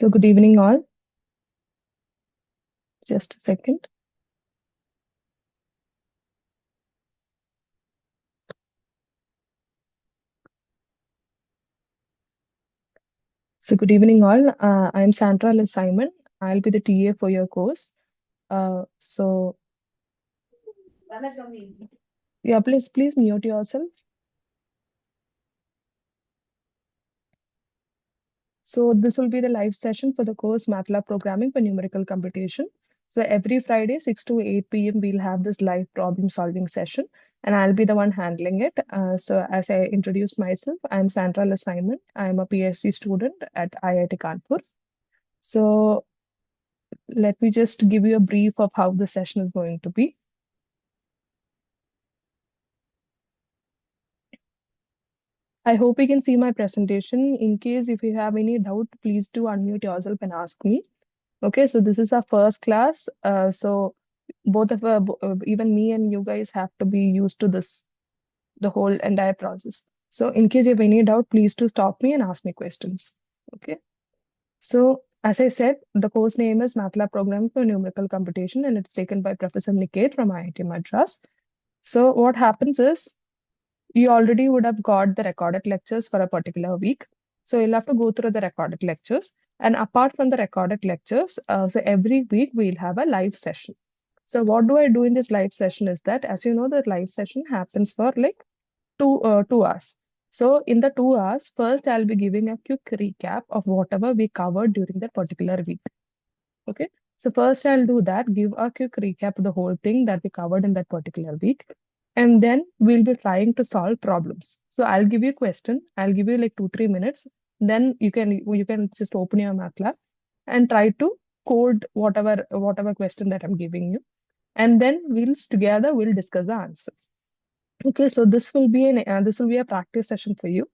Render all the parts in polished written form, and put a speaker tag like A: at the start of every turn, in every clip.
A: So good evening all. Just a second. So good evening all. I'm Sandra Liz Simon. I'll be the TA for your course. So yeah, please mute yourself. So this will be the live session for the course Matlab Programming for Numerical Computation. So every Friday, 6 to 8 p.m., we'll have this live problem solving session, and I'll be the one handling it. So as I introduced myself, I'm Sandra Liz Simon. I'm a PhD student at IIT Kanpur. So let me just give you a brief of how the session is going to be. I hope you can see my presentation. In case if you have any doubt, please do unmute yourself and ask me. Okay, so this is our first class. So both of even me and you guys have to be used to this, the whole entire process. So in case you have any doubt, please do stop me and ask me questions. Okay. So as I said, the course name is Matlab Program for Numerical Computation, and it's taken by Professor Niket from IIT Madras. So what happens is you already would have got the recorded lectures for a particular week. So you'll have to go through the recorded lectures. And apart from the recorded lectures, so every week we'll have a live session. So what do I do in this live session is that, as you know, the live session happens for like 2 hours. So in the 2 hours, first I'll be giving a quick recap of whatever we covered during that particular week. Okay. So first I'll do that, give a quick recap of the whole thing that we covered in that particular week. And then we'll be trying to solve problems. So I'll give you a question. I'll give you like 2-3 minutes. Then you can just open your MATLAB and try to code whatever question that I'm giving you. And then we'll discuss the answer. Okay, so this will be a practice session for you.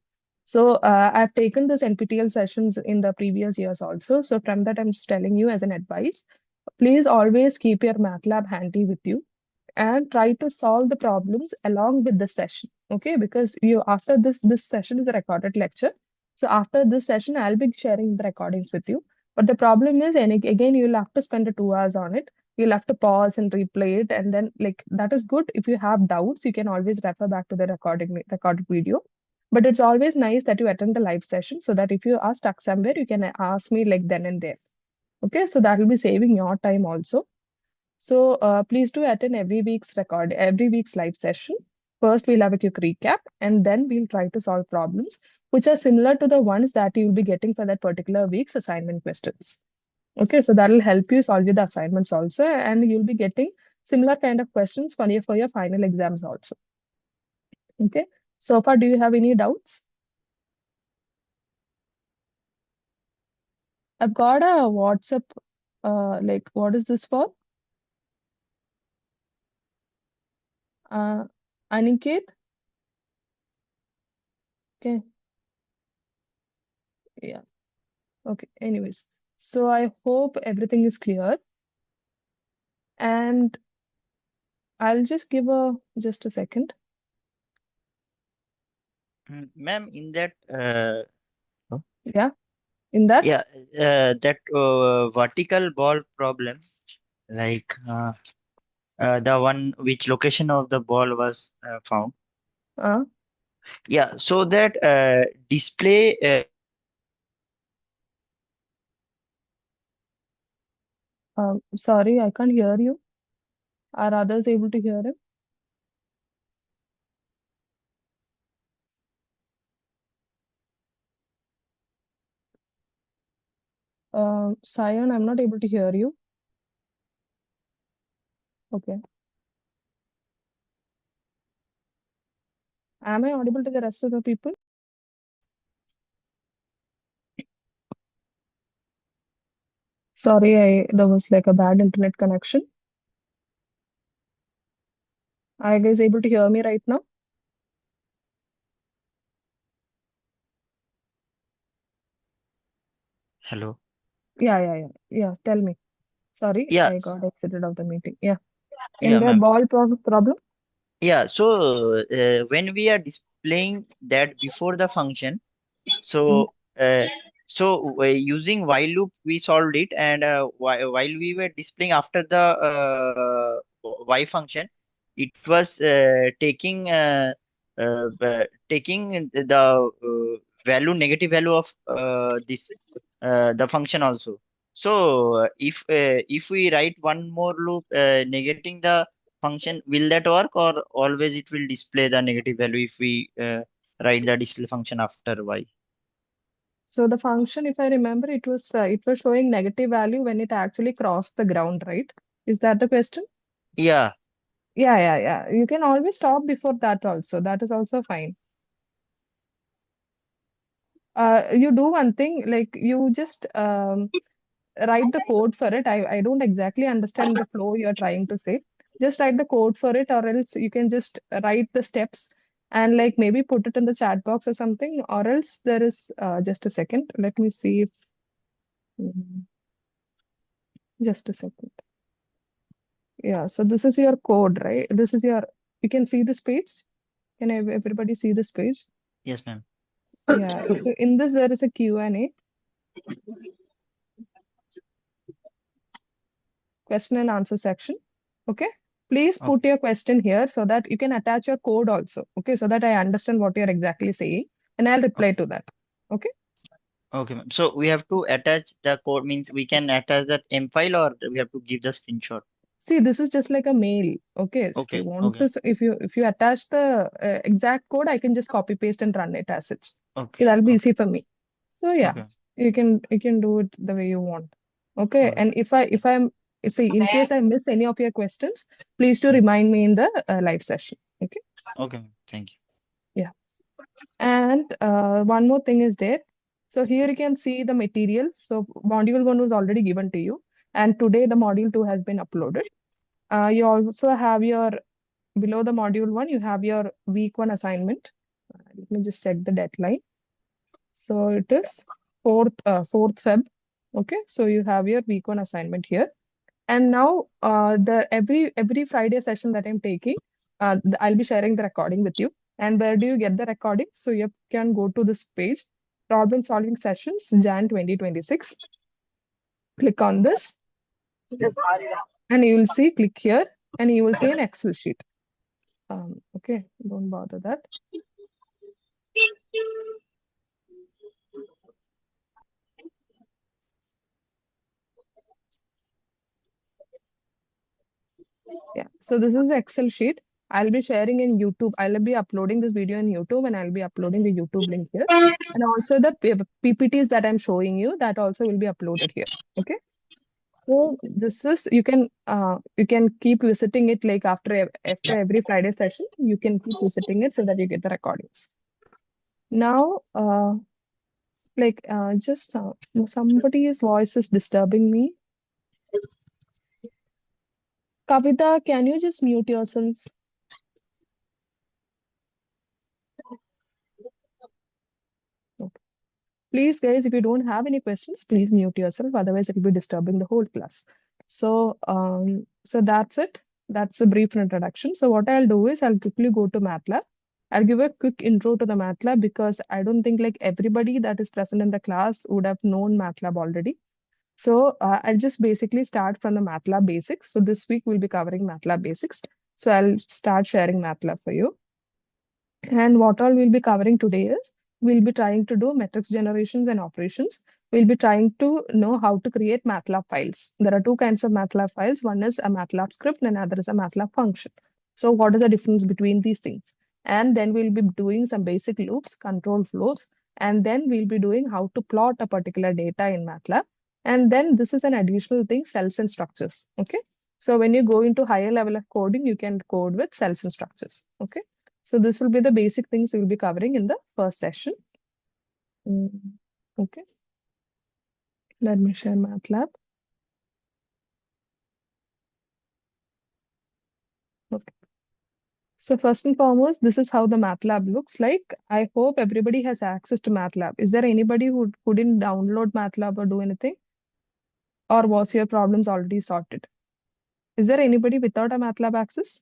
A: So I've taken this NPTEL sessions in the previous years also. So from that, I'm just telling you as an advice, please always keep your MATLAB handy with you and try to solve the problems along with the session. Okay, because you after this session is a recorded lecture. So after this session, I'll be sharing the recordings with you. But the problem is, and again, you'll have to spend 2 hours on it. You'll have to pause and replay it, and then like that is good. If you have doubts, you can always refer back to the recorded video. But it's always nice that you attend the live session so that if you are stuck somewhere, you can ask me like then and there. Okay, so that will be saving your time also. So please do attend every week's live session. First, we'll have a quick recap, and then we'll try to solve problems which are similar to the ones that you'll be getting for that particular week's assignment questions. Okay, so that will help you solve the assignments also, and you'll be getting similar kind of questions for your final exams also. Okay, so far, do you have any doubts? I've got a WhatsApp. Like, what is this for? Uh, Aniket? Okay, yeah. Okay, anyways. So I hope everything is clear. And I'll just give just a second.
B: Ma'am, in that, oh,
A: Yeah, in that,
B: yeah, that vertical ball problem, like the one which location of the ball was found.
A: uh,
B: Yeah, so that display.
A: sorry, I can't hear you. Are others able to hear him? Sion, I'm not able to hear you. Okay. Am I audible to the rest of the people? Sorry, there was like a bad internet connection. Are you guys able to hear me right now?
B: Hello.
A: Yeah. Tell me. Sorry,
B: Yeah,
A: I got exited of the meeting. Yeah. In
B: yeah,
A: the
B: ma'am.
A: ball problem?
B: Yeah, so when we are displaying that before the function,
A: Mm,
B: so So using while loop, we solved it, and while we were displaying after the y function, it was taking the value, negative value of this the function also. So if we write one more loop negating the function, will that work, or always it will display the negative value if we write the display function after y?
A: So the function, if I remember, it was showing negative value when it actually crossed the ground, right? Is that the question?
B: Yeah.
A: Yeah, yeah, yeah. You can always stop before that also. That is also fine. You do one thing, like you just write the code for it. I don't exactly understand the flow you're trying to say. Just write the code for it, or else you can just write the steps and like maybe put it in the chat box or something, or else there is just a second. Let me see if mm, just a second. Yeah, so this is your code, right? This is your, you can see this page. Can everybody see this page?
B: Yes, ma'am.
A: Yeah, so in this there is a Q&A, question and answer section. Okay. Please put
B: Okay.
A: your question here so that you can attach your code also. Okay. So that I understand what you're exactly saying and I'll reply
B: Okay.
A: to that. Okay.
B: Okay, ma'am. So we have to attach the code, means we can attach that M file, or we have to give the screenshot.
A: See, this is just like a mail. Okay. If you
B: Okay.
A: want to,
B: Okay.
A: if you attach the exact code, I can just copy paste and run it as such.
B: Okay.
A: Okay, that'll be
B: Okay.
A: easy for me. So yeah,
B: Okay.
A: you can do it the way you want. Okay.
B: Okay.
A: And if I'm see, in case I miss any of your questions, please do
B: Mm.
A: remind me in the live session. Okay.
B: Okay, ma'am. Thank you.
A: Yeah. And one more thing is there. So here you can see the material. So module one was already given to you. And today the module two has been uploaded. You also have your, below the module one, you have your week one assignment. Let me just check the deadline. So it is 4th Feb. Okay. So you have your week one assignment here. And now the every Friday session that I'm taking, I'll be sharing the recording with you. And where do you get the recording? So you can go to this page, problem solving sessions, Jan 2026. Click on this, and you will see, click here, and you will see an Excel sheet. Okay, don't bother that. Yeah, so this is the Excel sheet. I'll be sharing in YouTube. I'll be uploading this video in YouTube and I'll be uploading the YouTube link here. And also the PPTs that I'm showing you, that also will be uploaded here. Okay. So this is, you can keep visiting it like after every Friday session, you can keep visiting it so that you get the recordings. Now, just somebody's voice is disturbing me. Kavita, can you just mute yourself? Okay. Please, guys, if you don't have any questions, please mute yourself. Otherwise, it will be disturbing the whole class. So that's it. That's a brief introduction. So what I'll do is I'll quickly go to MATLAB. I'll give a quick intro to the MATLAB because I don't think like everybody that is present in the class would have known MATLAB already. So I'll just basically start from the MATLAB basics. So this week we'll be covering MATLAB basics. So I'll start sharing MATLAB for you. And what all we'll be covering today is we'll be trying to do matrix generations and operations. We'll be trying to know how to create MATLAB files. There are two kinds of MATLAB files. One is a MATLAB script and another is a MATLAB function. So what is the difference between these things? And then we'll be doing some basic loops, control flows, and then we'll be doing how to plot a particular data in MATLAB. And then this is an additional thing, cells and structures. Okay. So when you go into higher level of coding, you can code with cells and structures. Okay. So this will be the basic things we'll be covering in the first session. Mm, Okay, let me share MATLAB. Okay. So first and foremost, this is how the MATLAB looks like. I hope everybody has access to MATLAB. Is there anybody who couldn't download MATLAB or do anything? Or was your problems already sorted? Is there anybody without a MATLAB access?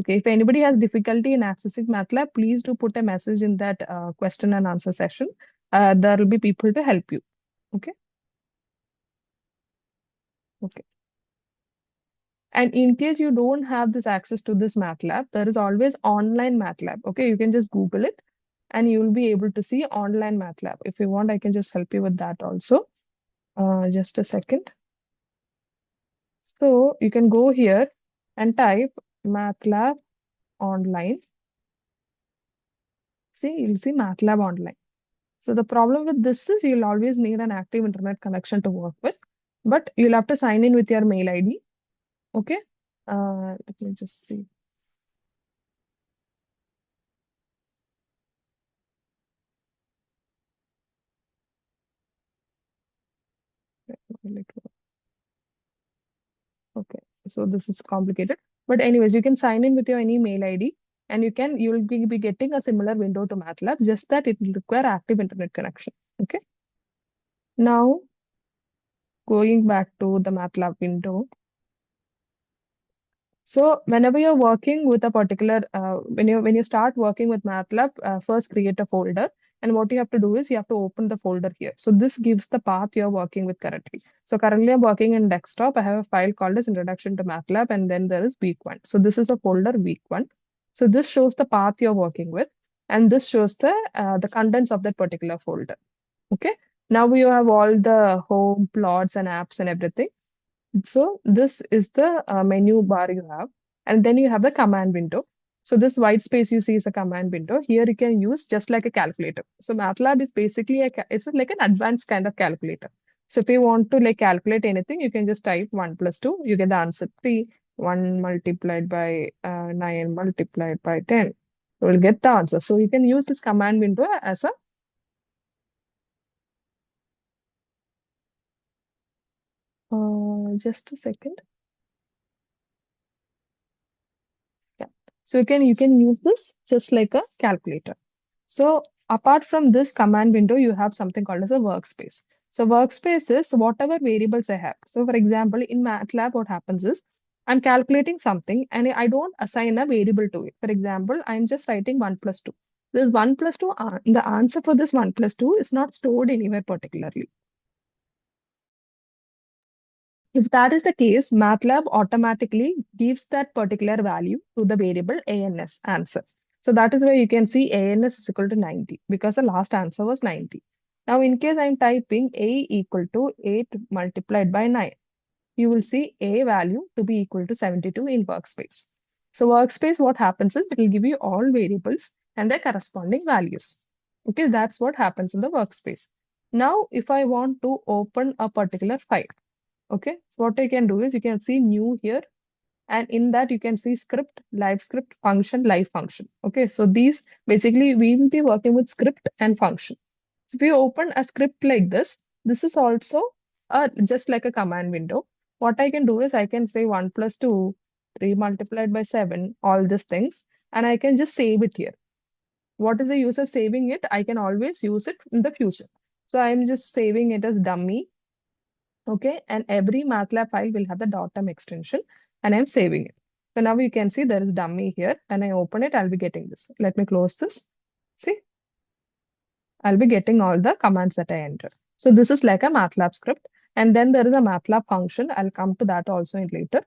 A: Okay, if anybody has difficulty in accessing MATLAB, please do put a message in that question and answer session. There will be people to help you. Okay. Okay. And in case you don't have this access to this MATLAB, there is always online MATLAB. Okay, you can just Google it and you will be able to see online MATLAB. If you want, I can just help you with that also. Just a second. So you can go here and type MATLAB online. See, you'll see MATLAB online. So the problem with this is you'll always need an active internet connection to work with, but you'll have to sign in with your mail ID. Okay. Let me just see. Will it work? Okay. So this is complicated, but anyways, you can sign in with your any mail ID and you'll be getting a similar window to MATLAB, just that it will require active internet connection. Okay. Now going back to the MATLAB window. So whenever you're working with a particular, when you start working with MATLAB, first create a folder. And what you have to do is you have to open the folder here. So this gives the path you're working with currently. So currently I'm working in desktop. I have a file called as Introduction to MATLAB, and then there is week one. So this is a folder week one. So this shows the path you're working with, and this shows the contents of that particular folder. Okay. Now we have all the home plots and apps and everything. So this is the menu bar you have, and then you have the command window. So this white space you see is a command window. Here you can use just like a calculator. So MATLAB is basically it's like an advanced kind of calculator. So if you want to like calculate anything, you can just type 1 plus 2, you get the answer 3. 1 multiplied by 9 multiplied by 10. You will get the answer. So you can use this command window as a just a second. Yeah. So you can use this just like a calculator. So apart from this command window, you have something called as a workspace. So workspace is whatever variables I have. So for example, in MATLAB, what happens is I'm calculating something and I don't assign a variable to it. For example, I'm just writing 1 plus 2. This 1 plus 2, the answer for this 1 plus 2 is not stored anywhere particularly. If that is the case, MATLAB automatically gives that particular value to the variable ANS answer. So that is where you can see ANS is equal to 90 because the last answer was 90. Now, in case I'm typing A equal to 8 multiplied by 9, you will see A value to be equal to 72 in workspace. So workspace, what happens is it will give you all variables and their corresponding values. Okay, that's what happens in the workspace. Now, if I want to open a particular file, okay, so what I can do is you can see new here, and in that you can see script, live script, function, live function. Okay, so these basically we will be working with script and function. So if you open a script like this is also just like a command window. What I can do is I can say 1 plus 2, 3 multiplied by 7, all these things, and I can just save it here. What is the use of saving it? I can always use it in the future. So I'm just saving it as dummy. Okay, and every MATLAB file will have the .m extension, and I'm saving it. So now you can see there is dummy here, and I open it, I'll be getting this. Let me close this. See, I'll be getting all the commands that I entered. So this is like a MATLAB script, and then there is a MATLAB function. I'll come to that also in later.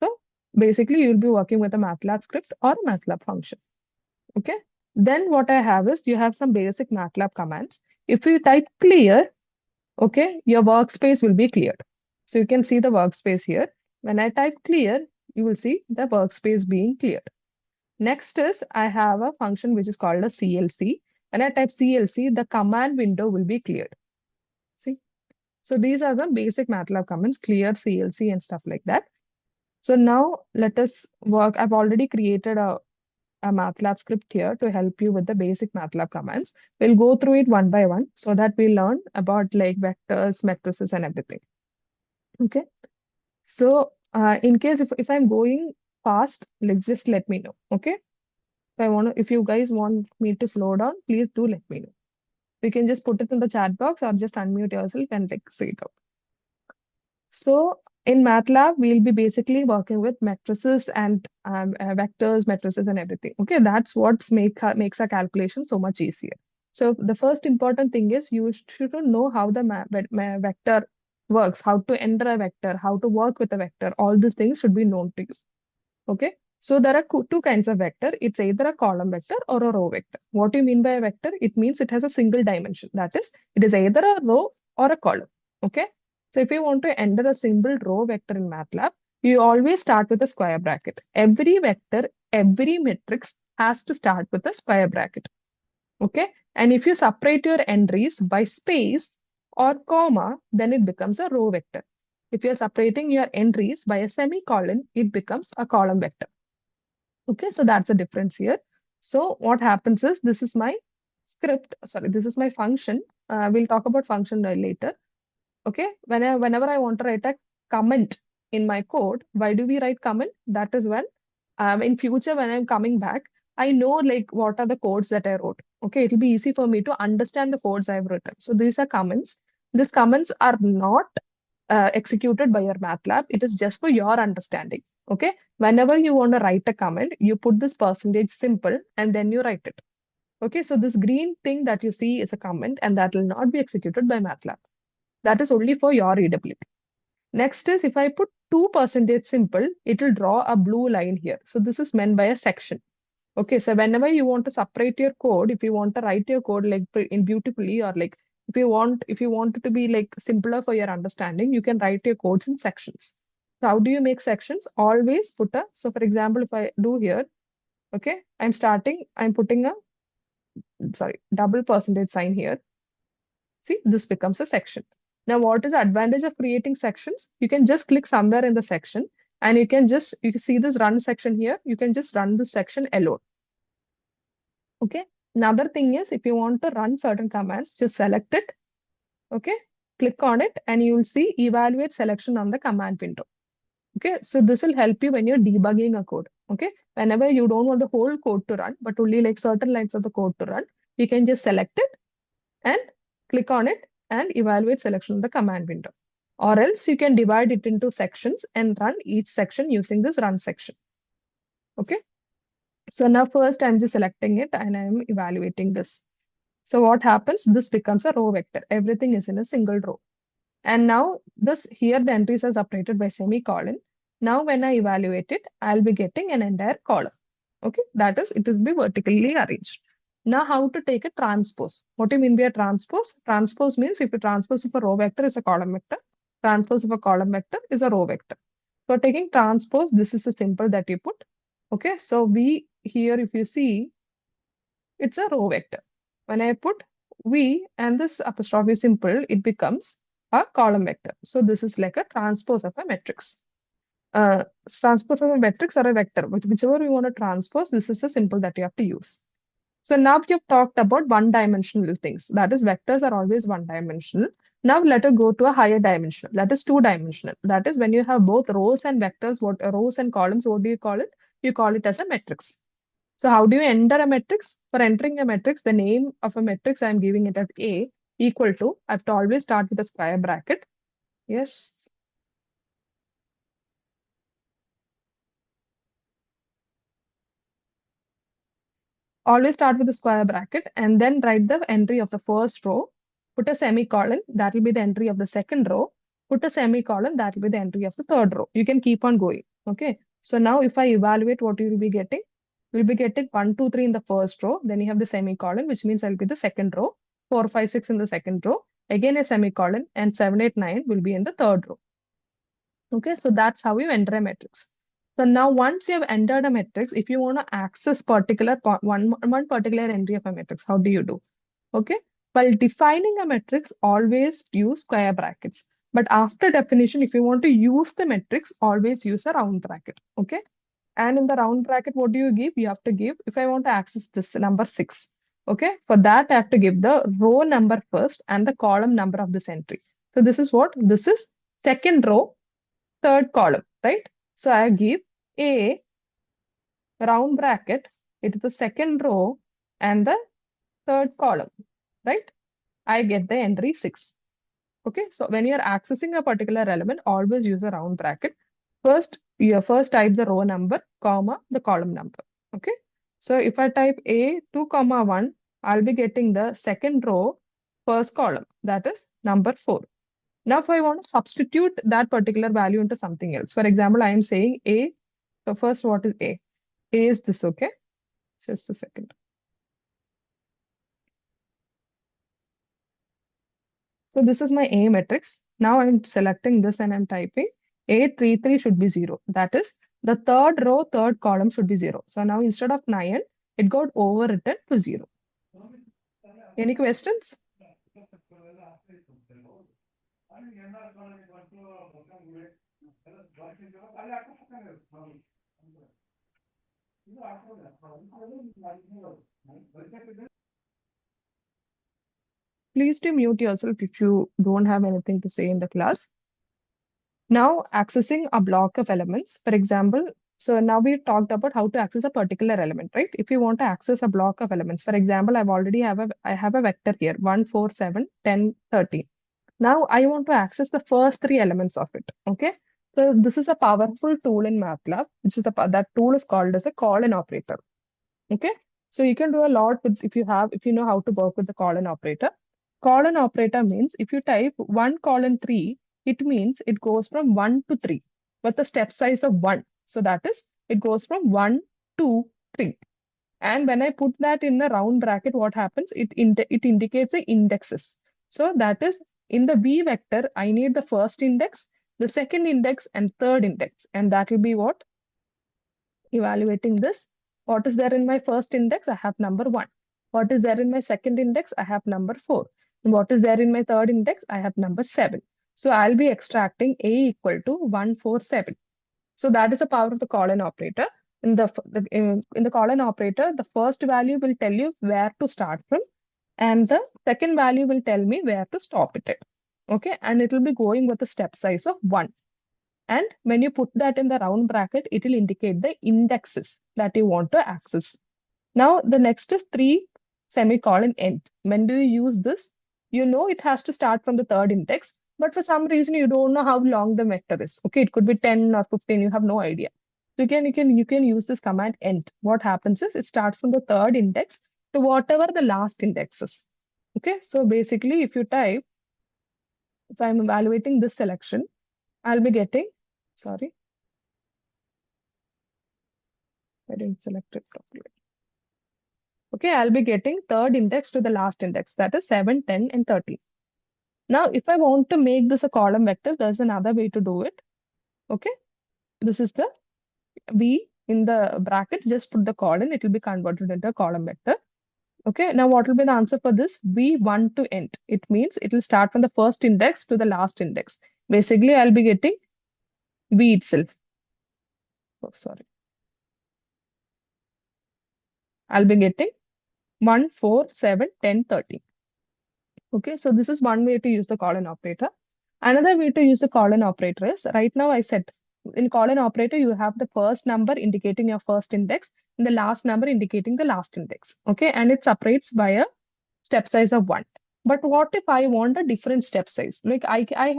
A: So basically, you'll be working with a MATLAB script or a MATLAB function. Okay. Then what I have is you have some basic MATLAB commands. If you type clear, okay, your workspace will be cleared. So you can see the workspace here. When I type clear, you will see the workspace being cleared. Next is I have a function which is called a CLC. When I type CLC, the command window will be cleared. See? So these are the basic MATLAB commands, clear, CLC, and stuff like that. So now let us work. I've already created a MATLAB script here to help you with the basic MATLAB commands. We'll go through it one by one so that we learn about like vectors, matrices, and everything. Okay. So in case if I'm going fast, let's just let me know. Okay. If you guys want me to slow down, please do let me know. You can just put it in the chat box or just unmute yourself and like say it out. So In MATLAB, we'll be basically working with matrices and vectors, matrices, and everything. Okay, that's what makes our calculation so much easier. So the first important thing is you should know how the vector works, how to enter a vector, how to work with a vector. All these things should be known to you. Okay. So there are two kinds of vector. It's either a column vector or a row vector. What do you mean by a vector? It means it has a single dimension. That is, it is either a row or a column. Okay. So if you want to enter a simple row vector in MATLAB, you always start with a square bracket. Every vector, every matrix has to start with a square bracket. Okay. And if you separate your entries by space or comma, then it becomes a row vector. If you're separating your entries by a semicolon, it becomes a column vector. Okay, so that's the difference here. So what happens is this is my script, sorry, this is my function. We'll talk about function later. Okay, whenever I want to write a comment in my code, why do we write comment? That is when in future when I'm coming back, I know like what are the codes that I wrote. Okay, it'll be easy for me to understand the codes I've written. So these are comments. These comments are not executed by your MATLAB. It is just for your understanding. Okay. Whenever you want to write a comment, you put this percentage simple and then you write it. Okay. So this green thing that you see is a comment and that will not be executed by MATLAB. That is only for your readability. Next is if I put 2% simple, it will draw a blue line here. So this is meant by a section. Okay, so whenever you want to separate your code, if you want to write your code like in beautifully or like if you want it to be like simpler for your understanding, you can write your codes in sections. So how do you make sections? Always put a, so for example, if I do here, okay, I'm putting a, sorry, double percentage sign here. See, this becomes a section. Now, what is the advantage of creating sections? You can just click somewhere in the section and you can see this run section here. You can just run this section alone. Okay. Another thing is if you want to run certain commands, just select it. Okay. Click on it and you will see evaluate selection on the command window. Okay. So this will help you when you're debugging a code. Okay. Whenever you don't want the whole code to run, but only like certain lines of the code to run, you can just select it and click on it and evaluate selection on the command window. Or else you can divide it into sections and run each section using this run section. Okay. So now first I'm just selecting it and I'm evaluating this. So what happens? This becomes a row vector. Everything is in a single row. And now this here the entries are separated by semicolon. Now when I evaluate it, I'll be getting an entire column. Okay, that is, it is be vertically arranged. Now how to take a transpose? What do you mean by a transpose? Transpose means if a transpose of a row vector is a column vector, transpose of a column vector is a row vector. For taking transpose, this is a simple that you put. Okay, so we here, if you see, it's a row vector. When I put V and this apostrophe simple, it becomes a column vector. So this is like a transpose of a matrix. Transpose of a matrix or a vector, whichever you want to transpose, this is a symbol that you have to use. So now you've talked about one-dimensional things. That is, vectors are always one-dimensional. Now let us go to a higher dimensional. That is two-dimensional. That is when you have both rows and vectors, what rows and columns, what do you call it? You call it as a matrix. So how do you enter a matrix? For entering a matrix, the name of a matrix, I'm giving it as A equal to, I have to always start with a square bracket. Yes. Always start with a square bracket and then write the entry of the first row. Put a semicolon, that will be the entry of the second row. Put a semicolon, that will be the entry of the third row. You can keep on going. Okay. So now if I evaluate what you will be getting, you'll be getting 1, 2, 3 in the first row. Then you have the semicolon, which means I'll be the second row. 4, 5, 6 in the second row. Again a semicolon and 7, 8, 9 will be in the third row. Okay, so that's how you enter a matrix. So now once you have entered a matrix, if you want to access one particular entry of a matrix, how do you do? Okay, while defining a matrix, always use square brackets. But after definition, if you want to use the matrix, always use a round bracket. Okay, and in the round bracket, what do you give? You have to give, if I want to access this number 6, okay, for that I have to give the row number first and the column number of this entry. So this is what? This is second row, third column, right? So I give A round bracket, it is the second row and the third column, right? I get the entry 6. Okay, so when you're accessing a particular element, always use a round bracket. First, you first type the row number, comma, the column number. Okay, so if I type A 2, comma 1, I'll be getting the second row, first column, that is number 4. Now, if I want to substitute that particular value into something else, for example, I am saying A. So first, what is A? A is this, okay? Just a second. So this is my A matrix. Now I'm selecting this and I'm typing A33 should be 0. That is, the third row, third column should be 0. So now instead of 9, it got overwritten to 0. Any questions? Please do mute yourself if you don't have anything to say in the class. Now accessing a block of elements, for example, so now we talked about how to access a particular element, right? If you want to access a block of elements, for example, I have a vector here, 1, 4, 7, 10, 13. Now I want to access the first 3 elements of it. Okay. So this is a powerful tool in Matlab, which is that tool is called as a colon operator. Okay. So you can do a lot with if you know how to work with the colon operator. Colon operator means if you type 1 colon 3, it means it goes from 1 to 3 with a step size of 1. So that is, it goes from 1 to 3. And when I put that in the round bracket, what happens? It indicates the indexes. So that is, in the B vector, I need the first index, the second index, and third index. And that will be what? Evaluating this. What is there in my first index? I have number 1. What is there in my second index? I have number 4. And what is there in my third index? I have number 7. So I'll be extracting A equal to 147. So that is the power of the colon operator. In the colon operator, the first value will tell you where to start from, and the second value will tell me where to stop it at. Okay, and it will be going with a step size of 1. And when you put that in the round bracket, it will indicate the indexes that you want to access. Now, the next is 3 semicolon end. When do you use this? You know it has to start from the third index, but for some reason you don't know how long the vector is. Okay, it could be 10 or 15, you have no idea. So you can use this command end. What happens is it starts from the third index to whatever the last index is. Okay, so basically if you type, if I'm evaluating this selection, I'll be getting, sorry, I didn't select it properly. Okay, I'll be getting third index to the last index, that is 7, 10, and 13. Now, if I want to make this a column vector, there's another way to do it. Okay, this is the V in the brackets, just put the colon, it will be converted into a column vector. Okay, now what will be the answer for this? V1 to end. It means it will start from the first index to the last index. Basically, I'll be getting V itself. Oh, sorry. I'll be getting 1, 4, 7, 10, 13. Okay, so this is one way to use the colon operator. Another way to use the colon operator is, right now I said, in colon operator, you have the first number indicating your first index and the last number indicating the last index. Okay, and it separates by a step size of 1. But what if I want a different step size? Like I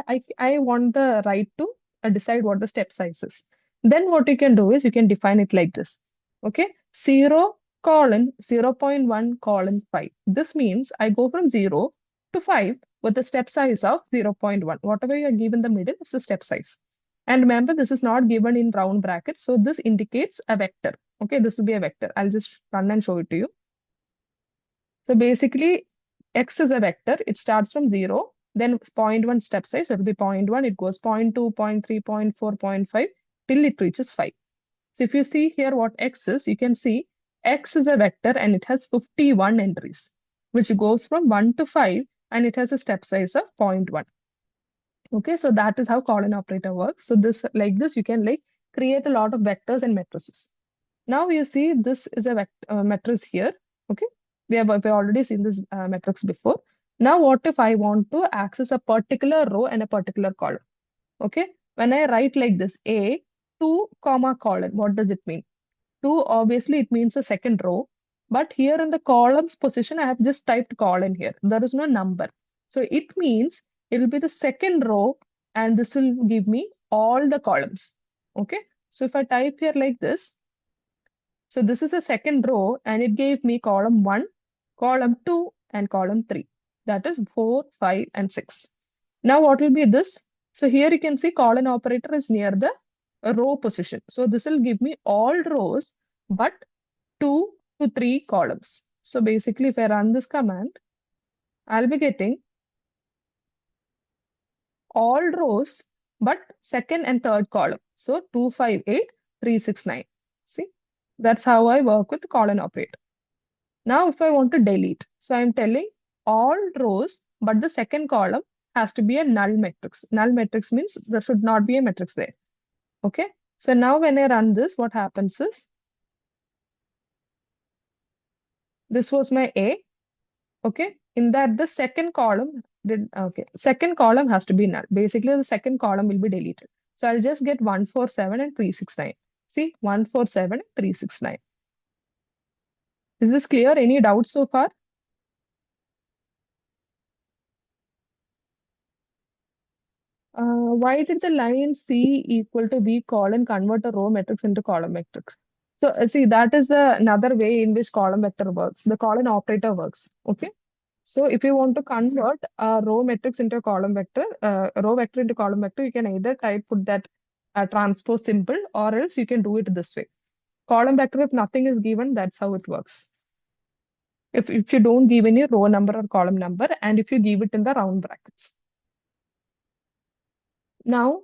A: want the right to decide what the step size is. Then what you can do is you can define it like this. Okay, 0 colon 0.1 colon 5. This means I go from 0 to 5 with the step size of 0.1. Whatever you give in the middle is the step size. And remember, this is not given in round brackets. So this indicates a vector. Okay, this will be a vector. I'll just run and show it to you. So basically, x is a vector. It starts from 0, then 0.1 step size. It will be 0.1. It goes 0.2, 0.3, 0.4, 0.5 till it reaches 5. So if you see here what x is, you can see x is a vector and it has 51 entries, which goes from 1 to 5, and it has a step size of 0.1. Okay, so that is how colon operator works. So this, like this, you can like create a lot of vectors and matrices. Now you see this is a matrix here. Okay, we've already seen this matrix before. Now what if I want to access a particular row and a particular column? Okay, when I write like this, A 2 comma colon, what does it mean? 2, obviously it means the second row, but here in the columns position, I have just typed colon here. There is no number. So it means it will be the second row, and this will give me all the columns. Okay, so if I type here like this, so this is a second row, and it gave me column 1, column 2, and column 3. That is 4, 5, and 6. Now what will be this? So here you can see colon operator is near the row position. So this will give me all rows, but 2 to 3 columns. So basically, if I run this command, I'll be getting all rows, but second and third column. So 2, 5, 8, 3, 6, 9. See, that's how I work with colon operator. Now, if I want to delete, so I'm telling all rows, but the second column has to be a null matrix. Null matrix means there should not be a matrix there. Okay. So now when I run this, what happens is, this was my A. Okay. In that, the second column second column has to be null. Basically, the second column will be deleted. So I'll just get 147 and 369. See, 147 and 369. Is this clear? Any doubts so far? Why did the line C equal to B colon convert a row matrix into column matrix? So see, that is another way in which column vector works. The column operator works. Okay. So if you want to convert a row matrix into a column vector, a row vector into column vector, you can either put that transpose symbol, or else you can do it this way. Column vector, if nothing is given, that's how it works. If you don't give any row number or column number, and if you give it in the round brackets. Now,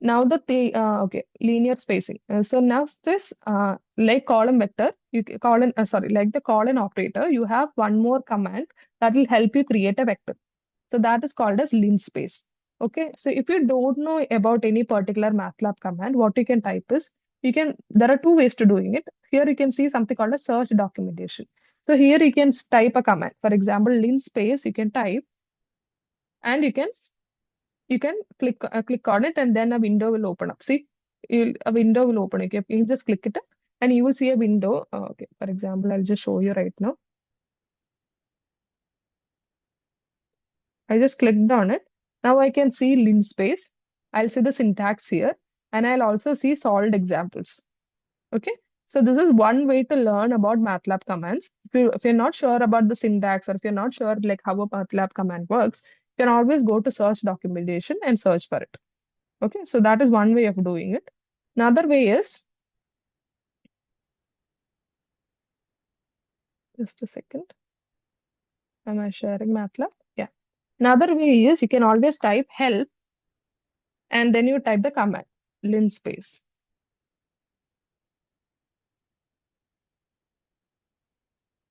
A: okay, linear spacing. So now this like column vector, like the column operator, you have one more command that will help you create a vector. So that is called as linspace. Okay, so if you don't know about any particular MATLAB command, what you can type is, there are two ways to doing it. Here you can see something called a search documentation. So here you can type a command. For example, linspace, you can type, and you can click on it, and then a window will open up. See, a window will open. Okay, you can just click it, and you will see a window. Okay, for example, I'll just show you right now. I just clicked on it. Now I can see linspace. I'll see the syntax here, and I'll also see solved examples. Okay, so this is one way to learn about MATLAB commands. If you're not sure about the syntax, or if you're not sure like how a MATLAB command works, you can always go to search documentation and search for it. Okay, so that is one way of doing it. Another way is, just a second, am I sharing MATLAB? Yeah. Another way is, you can always type help, and then you type the command linspace.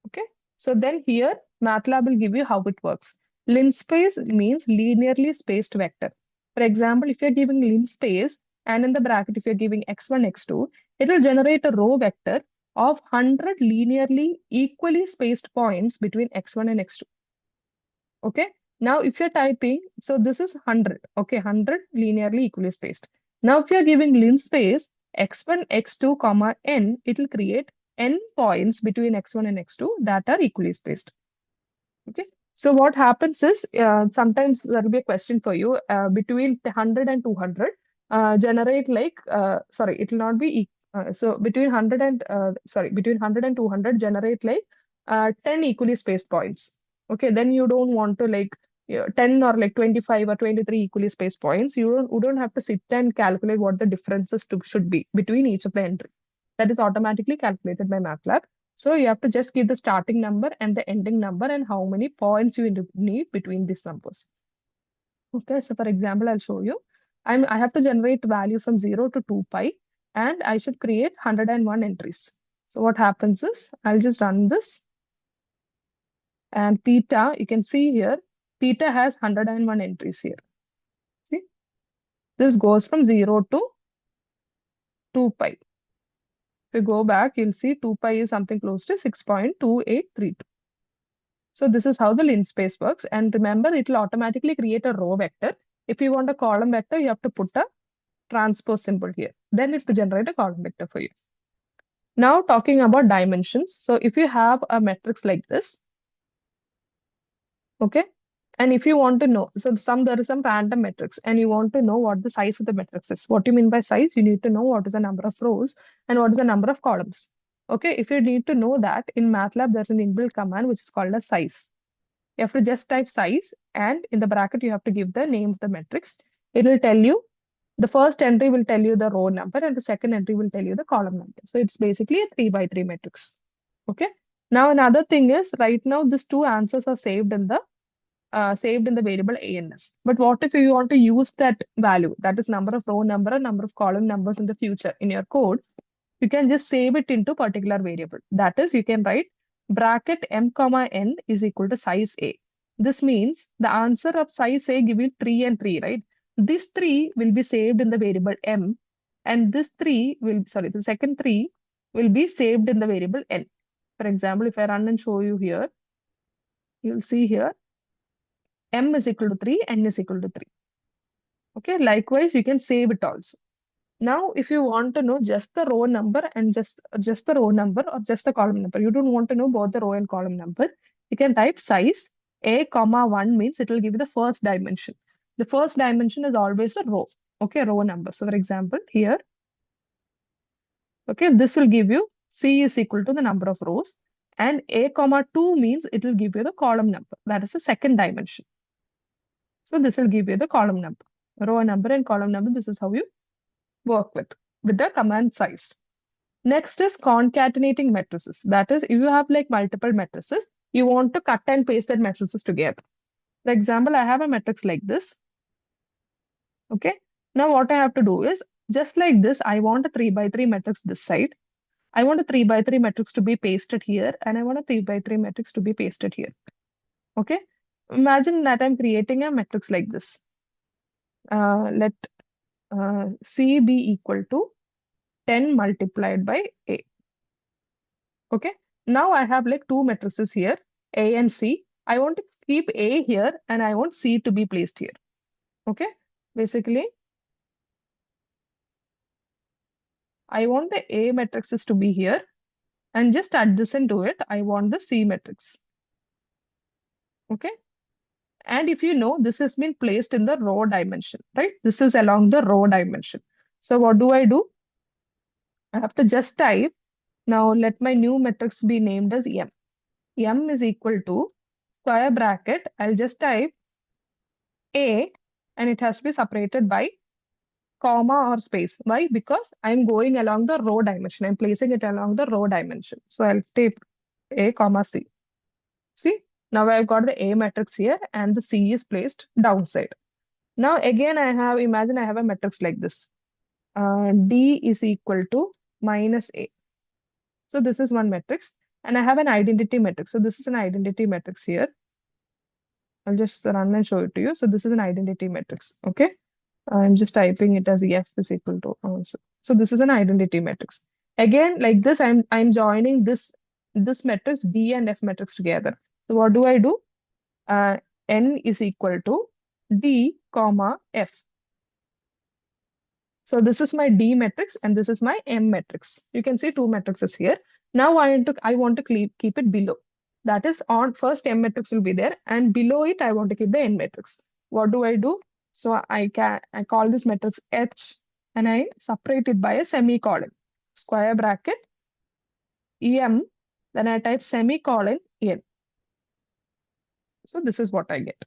A: Okay, so then here MATLAB will give you how it works. Linspace means linearly spaced vector. For example, if you're giving linspace, and in the bracket, if you're giving x1, x2, it will generate a row vector of 100 linearly equally spaced points between x1 and x2. Okay. Now, if you're typing, so this is 100. Okay, 100 linearly equally spaced. Now, if you're giving linspace x1, x2, comma n, it will create n points between x1 and x2 that are equally spaced. Okay. So what happens is, sometimes there will be a question for you, between 100 and 200, generate like, sorry, it will not be, so between 100 and, between 100 and 200, generate like 10 equally spaced points. Okay, then you don't want to like 10 or like 25 or 23 equally spaced points. You don't have to sit and calculate what the differences should be between each of the entry. That is automatically calculated by MATLAB. So you have to just give the starting number and the ending number, and how many points you need between these numbers. Okay, so for example, I'll show you. I have to generate value from 0 to 2 pi, and I should create 101 entries. So what happens is, I'll just run this, and theta, you can see here, theta has 101 entries here. See, this goes from 0 to 2 pi. If you go back, you'll see 2 pi is something close to 6.2832. So this is how the linspace works. And remember, it will automatically create a row vector. If you want a column vector, you have to put a transpose symbol here. Then it will generate a column vector for you. Now talking about dimensions. So if you have a matrix like this, Okay. And if you want to know, so there is some random matrix and you want to know what the size of the matrix is. What do you mean by size? You need to know what is the number of rows and what is the number of columns. Okay. If you need to know that in MATLAB, there's an inbuilt command which is called as size. You have to just type size and in the bracket, you have to give the name of the matrix. It will tell you the first entry will tell you the row number and the second entry will tell you the column number. So it's basically a 3 by 3 matrix. Okay. Now another thing is right now these two answers are saved in the variable ANS. But what if you want to use that value, that is number of row number and number of column numbers in the future in your code, you can just save it into particular variable. That is, you can write bracket m comma n is equal to size A. This means the answer of size A give you 3 and 3, right? This 3 will be saved in the variable m and this 3 will, sorry, the second 3 will be saved in the variable n. For example, if I run and show you here, you'll see here m is equal to 3, n is equal to 3. Okay, likewise, you can save it also. Now, if you want to know just the row number and just the row number or just the column number, you don't want to know both the row and column number, you can type size a comma 1 means it will give you the first dimension. The first dimension is always a row, okay, row number. So for example, here, okay, this will give you C is equal to the number of rows and a comma 2 means it will give you the column number. That is the second dimension. So this will give you the column number, row number and column number. This is how you work with the command size. Next is concatenating matrices. That is, if you have like multiple matrices, you want to cut and paste that matrices together. For example, I have a matrix like this. Okay. Now what I have to do is, just like this, I want a 3 by 3 matrix this side. I want a 3 by 3 matrix to be pasted here, and I want a 3 by 3 matrix to be pasted here. Okay. Imagine that I'm creating a matrix like this. Let C be equal to 10 multiplied by A. Okay. Now I have like two matrices here, A and C. I want to keep A here and I want C to be placed here. Okay. Basically, I want the A matrices to be here and just adjacent to it, I want the C matrix. Okay. And if you know, this has been placed in the row dimension, right? This is along the row dimension. So what do? I have to just type. Now let my new matrix be named as M. M is equal to square bracket. I'll just type A and it has to be separated by comma or space. Why? Because I'm going along the row dimension. I'm placing it along the row dimension. So I'll type A comma C. See, now I've got the A matrix here and the C is placed downside. Now again, imagine I have a matrix like this. D is equal to minus A. So this is one matrix and I have an identity matrix. So this is an identity matrix here. I'll just run and show it to you. So this is an identity matrix. Okay. I'm just typing it as F is equal to also. So this is an identity matrix. Again, like this, I'm joining this matrix D and F matrix together. So what do? N is equal to D comma F. So this is my D matrix and this is my M matrix. You can see two matrices here. Now I want to keep it below. That is on first M matrix will be there and below it I want to keep the N matrix. What do? So I call this matrix H and I separate it by a semicolon. Square bracket M, then I type semicolon N. So this is what I get.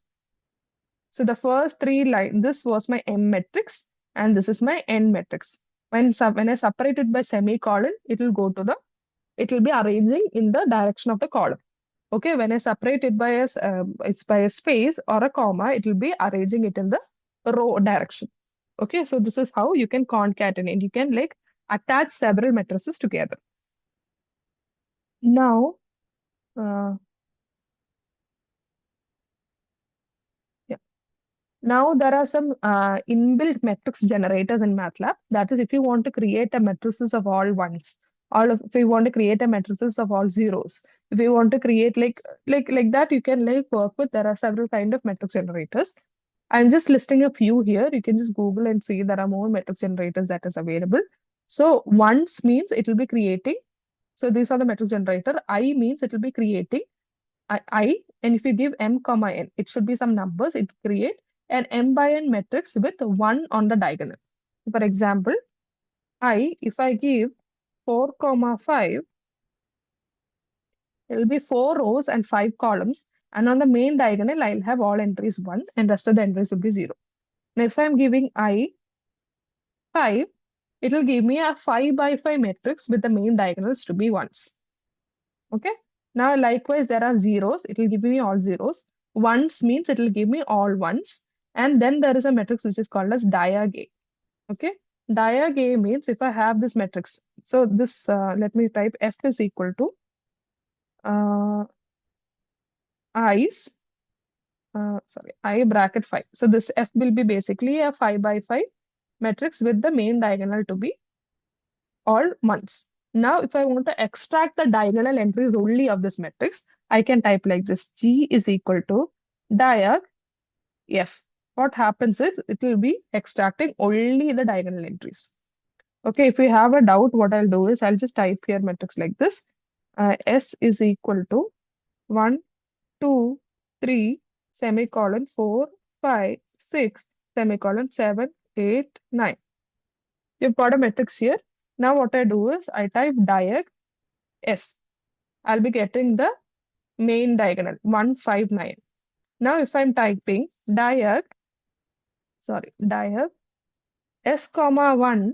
A: So the first three lines, this was my M matrix and this is my N matrix. When I separate it by semicolon, it will be arranging in the direction of the column. Okay, when I separate it by it's by a space or a comma, it will be arranging it in the row direction. Okay, so this is how you can concatenate. You can like attach several matrices together. Now, yeah. Now there are some inbuilt matrix generators in MATLAB. That is, if you want to create a matrices of all ones, if you want to create a matrices of all zeros, if you want to create like that, you can like work with. There are several kind of matrix generators. I'm just listing a few here. You can just Google and see there are more matrix generators that is available. So ones means it will be creating. So these are the matrix generator. I means it will be creating I and if you give m comma n, it should be some numbers. It create an m by n matrix with 1 on the diagonal. For example, if I give 4 comma 5, it will be 4 rows and 5 columns. And on the main diagonal, I'll have all entries 1 and rest of the entries will be 0. Now, if I'm giving I 5, it will give me a 5 by 5 matrix with the main diagonals to be 1s. Okay. Now, likewise, there are zeros. It will give me all zeros. Ones means it will give me all ones. And then there is a matrix which is called as diag A. Okay. Diag A means if I have this matrix. So this, let me type F is equal to uh, I's, I bracket 5. So this F will be basically a 5 by 5 matrix with the main diagonal to be all ones. Now, if I want to extract the diagonal entries only of this matrix, I can type like this. G is equal to diag F. What happens is it will be extracting only the diagonal entries. Okay, if we have a doubt, what I'll do is I'll just type here matrix like this. S is equal to 1, 2, 3, semicolon 4, 5, 6, semicolon 7, 8, 9. You've got a matrix here. Now what I do is I type diag S. I'll be getting the main diagonal 1, 5, 9. Now if I'm typing diag S comma 1,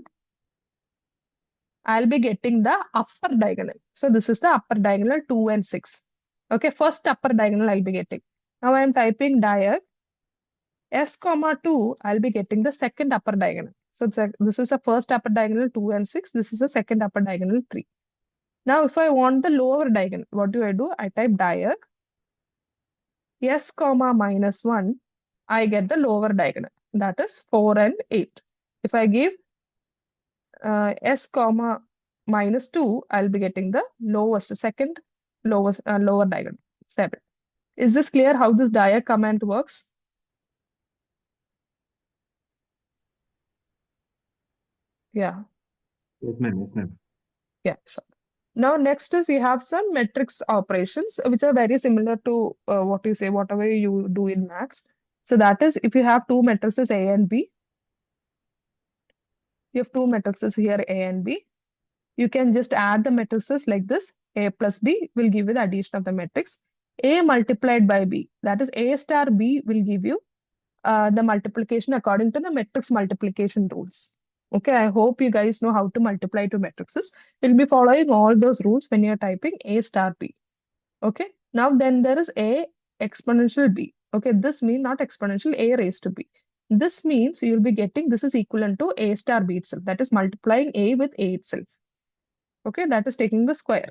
A: I'll be getting the upper diagonal. So this is the upper diagonal 2 and 6. Okay, first upper diagonal I'll be getting. Now I'm typing diag S comma 2, I'll be getting the second upper diagonal. So this is the first upper diagonal 2 and 6. This is the second upper diagonal 3. Now if I want the lower diagonal, what do? I type diag S comma minus 1. I get the lower diagonal. That is 4 and 8. If I give S comma minus 2, I'll be getting the second lower diagonal, 7. Is this clear how this diag command works? Yeah.
C: Yes, ma'am. Yes, ma'am.
A: Yeah, sure. Now, next is you have some matrix operations, which are very similar to whatever you do in maths. So that is if you have two matrices A and B, you have two matrices here A and B. You can just add the matrices like this. A plus B will give you the addition of the matrix. A multiplied by B, that is A star B will give you the multiplication according to the matrix multiplication rules. Okay, I hope you guys know how to multiply two matrices. You'll be following all those rules when you're typing A star B. Okay, now then there is A exponential B. Okay, this means not exponential, A raised to B. This means you'll be getting this is equivalent to A star B itself. That is multiplying A with A itself. Okay, that is taking the square.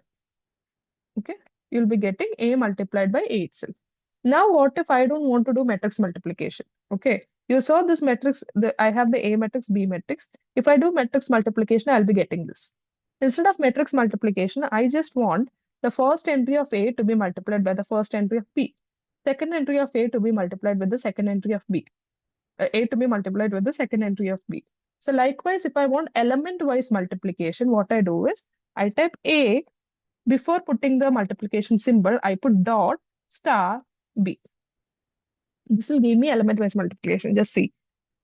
A: Okay, you'll be getting A multiplied by A itself. Now, what if I don't want to do matrix multiplication? Okay, you saw this matrix, I have the A matrix, B matrix. If I do matrix multiplication, I'll be getting this. Instead of matrix multiplication, I just want the first entry of A to be multiplied by the first entry of B. Second entry of A to be multiplied with the second entry of B. A to be multiplied with the second entry of B. So likewise, if I want element-wise multiplication, what I do is I type A. Before putting the multiplication symbol, I put dot star B. This will give me element-wise multiplication. Just see.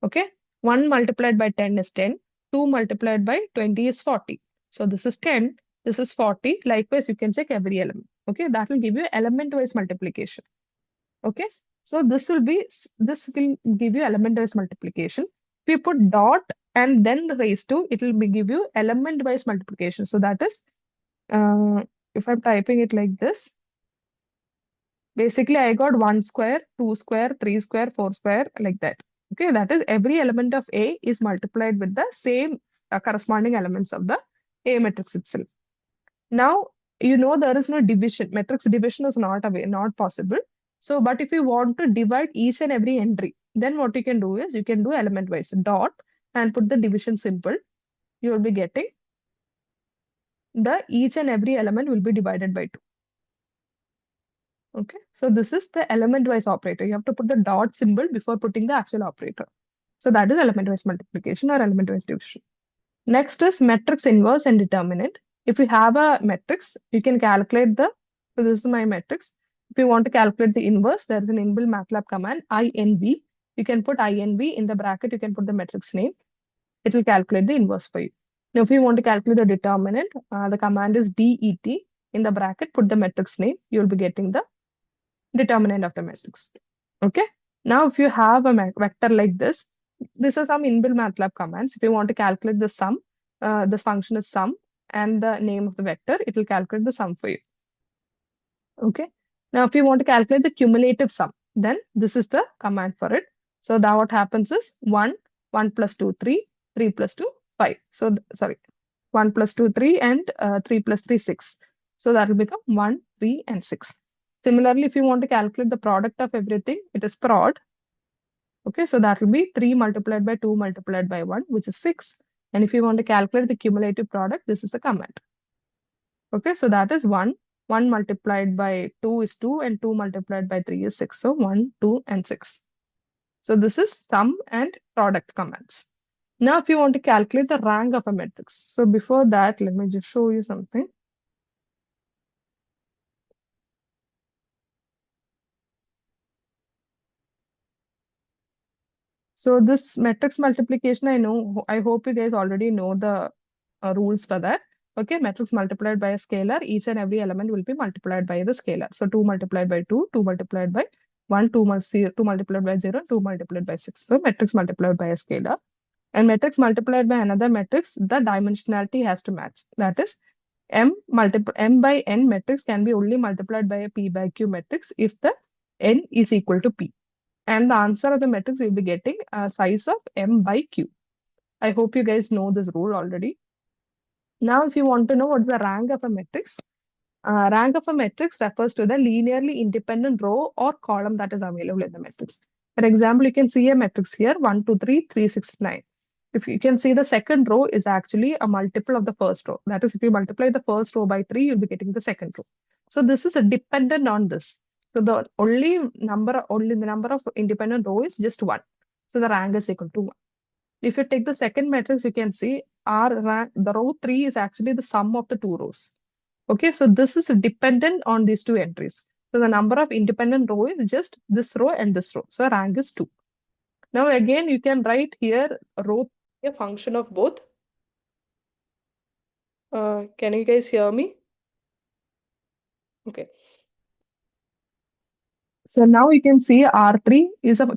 A: Okay. 1 multiplied by 10 is 10. 2 multiplied by 20 is 40. So this is 10. This is 40. Likewise, you can check every element. Okay. That will give you element-wise multiplication. Okay. So this will give you element-wise multiplication. If you put dot and then raise to, it will give you element-wise multiplication. So that is, if I'm typing it like this, basically I got 1 square, 2 square, 3 square, 4 square, like that. Okay, that is every element of A is multiplied with the same corresponding elements of the A matrix itself. Now, you know there is no division. Matrix division is not possible. So, but if you want to divide each and every entry, then what you can do is you can do element wise dot and put the division symbol. You will be getting the each and every element will be divided by 2. Okay, so this is the element-wise operator. You have to put the dot symbol before putting the actual operator. So that is element-wise multiplication or element-wise division. Next is matrix inverse and determinant. If you have a matrix, you can calculate so this is my matrix. If you want to calculate the inverse, there is an inbuilt MATLAB command, INV. You can put INV in the bracket, you can put the matrix name. It will calculate the inverse for you. Now, if you want to calculate the determinant, the command is DET. In the bracket, put the matrix name. You will be getting the determinant of the matrix. Okay. Now, if you have a vector like this, these are some inbuilt MATLAB commands. If you want to calculate the sum, this function is sum and the name of the vector, it will calculate the sum for you. Okay. Now, if you want to calculate the cumulative sum, then this is the command for it. So now what happens is 1, 1 plus 2, 3, 3 plus 2, 5. So, sorry, 1 plus 2, 3 and 3 plus 3, 6. So that will become 1, 3 and 6. Similarly, if you want to calculate the product of everything, it is prod. Okay, so that will be 3 multiplied by 2 multiplied by 1, which is 6. And if you want to calculate the cumulative product, this is the command. Okay, so that is 1. 1 multiplied by 2 is 2 and 2 multiplied by 3 is 6. So 1, 2 and 6. So this is sum and product commands. Now, if you want to calculate the rank of a matrix. So before that, let me just show you something. So this matrix multiplication, I hope you guys already know the rules for that. Okay, matrix multiplied by a scalar, each and every element will be multiplied by the scalar. So 2 multiplied by 2, 2 multiplied by 1, 2 multiplied by 0, 2 multiplied by 6. So matrix multiplied by a scalar. And matrix multiplied by another matrix, the dimensionality has to match. That is, M by N matrix can be only multiplied by a P by Q matrix if the N is equal to P. And the answer of the matrix you'll be getting a size of M by Q. I hope you guys know this rule already. Now, if you want to know what's the rank of a matrix, rank of a matrix refers to the linearly independent row or column that is available in the matrix. For example, you can see a matrix here, 1, 2, 3, 3, 6, 9. If you can see the second row is actually a multiple of the first row. That is, if you multiply the first row by 3, you'll be getting the second row. So this is dependent on this. So the only the number of independent row is just 1. So the rank is equal to 1. If you take the second matrix, you can see our rank, the row 3 is actually the sum of the 2 rows. Okay, so this is dependent on these 2 entries. So the number of independent row is just this row and this row. So rank is 2. Now again, you can write here row a function of both. Can you guys hear me? Okay. So now you can see R3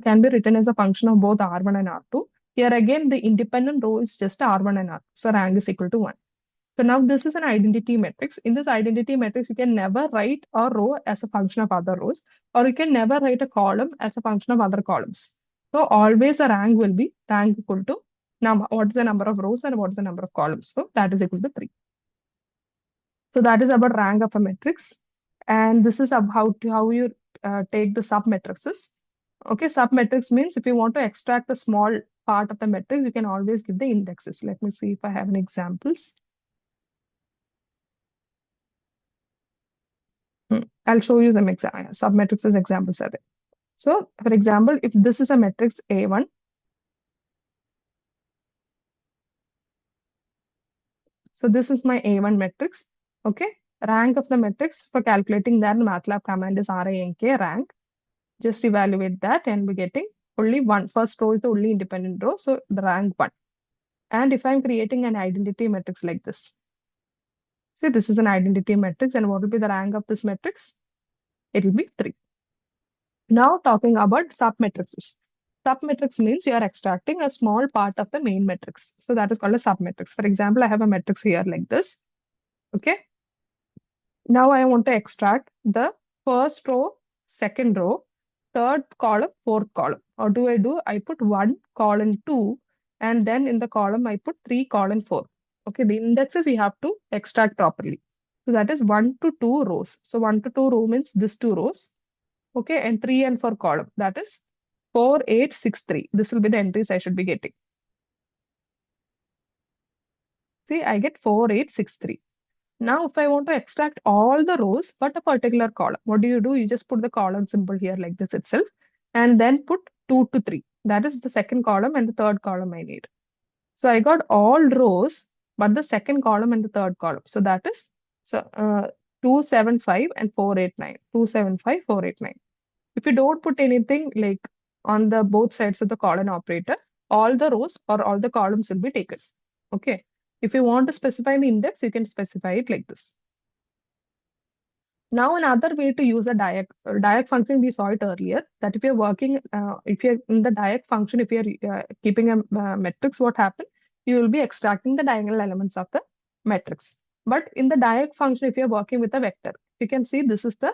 A: can be written as a function of both R1 and R2. Here again, the independent row is just R1 and R2. So rank is equal to 1. So now this is an identity matrix. In this identity matrix, you can never write a row as a function of other rows, or you can never write a column as a function of other columns. So always a rank will be rank equal to what is the number of rows and what is the number of columns. So that is equal to 3. So that is about rank of a matrix. And this is how you take the submatrices. Okay, submatrix means if you want to extract a small part of the matrix, you can always give the indexes. Let me see if I have any examples. I'll show you some submatrices examples are there. So, for example, if this is a matrix A1, so this is my A1 matrix. Okay, rank of the matrix for calculating that Matlab command is rank rank. Just evaluate that and we're getting only one. First row is the only independent row, so the rank 1. And if I'm creating an identity matrix like this, see this is an identity matrix, and what will be the rank of this matrix? It will be 3. Now talking about submatrices. Submatrix means you are extracting a small part of the main matrix. So that is called a submatrix. For example, I have a matrix here like this. Okay. Now I want to extract the first row, second row, third column, fourth column. How do? I put 1 colon 2, and then in the column I put 3 colon 4. Okay, the indexes you have to extract properly. So that is 1 to 2 rows. So 1 to 2 row means this 2 rows. Okay, and 3 and 4 column. That is 4, 8, 6, 3. This will be the entries I should be getting. See, I get 4, 8, 6, 3. Now, if I want to extract all the rows but a particular column, what do? You just put the column symbol here like this itself, and then put 2 to 3. That is the second column and the third column I need. So I got all rows, but the second column and the third column. So that is, 275 and 489. 275, 489. If you don't put anything like on the both sides of the colon operator, all the rows or all the columns will be taken. Okay. If you want to specify the index, you can specify it like this. Now, another way to use a diag function, we saw it earlier, that if you're working, if you're in the diag function, if you're keeping a matrix, what happens? You will be extracting the diagonal elements of the matrix. But in the diag function, if you're working with a vector, you can see this is a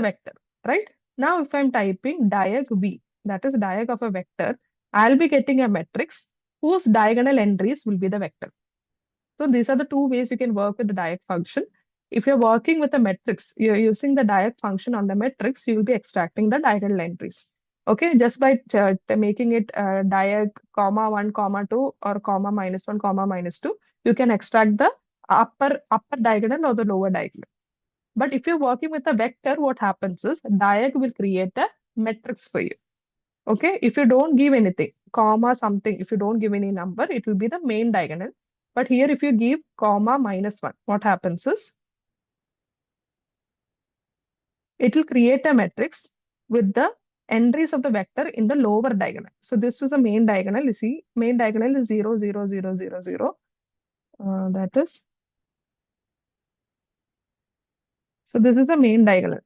A: vector, right? Now, if I'm typing diag v, that is diag of a vector, I'll be getting a matrix whose diagonal entries will be the vector. So these are the two ways you can work with the diag function. If you're working with a matrix, you're using the diag function on the matrix, you will be extracting the diagonal entries. Okay, just by making it diag comma 1, comma 2 or comma minus 1, comma minus 2, you can extract the upper diagonal or the lower diagonal. But if you're working with a vector, what happens is diag will create a matrix for you. Okay, if you don't give anything, comma something, if you don't give any number, it will be the main diagonal. But here, if you give comma minus 1, what happens is it will create a matrix with the entries of the vector in the lower diagonal. So this is a main diagonal. You see, main diagonal is 0, 0, 0, 0, 0. That is, so this is a main diagonal.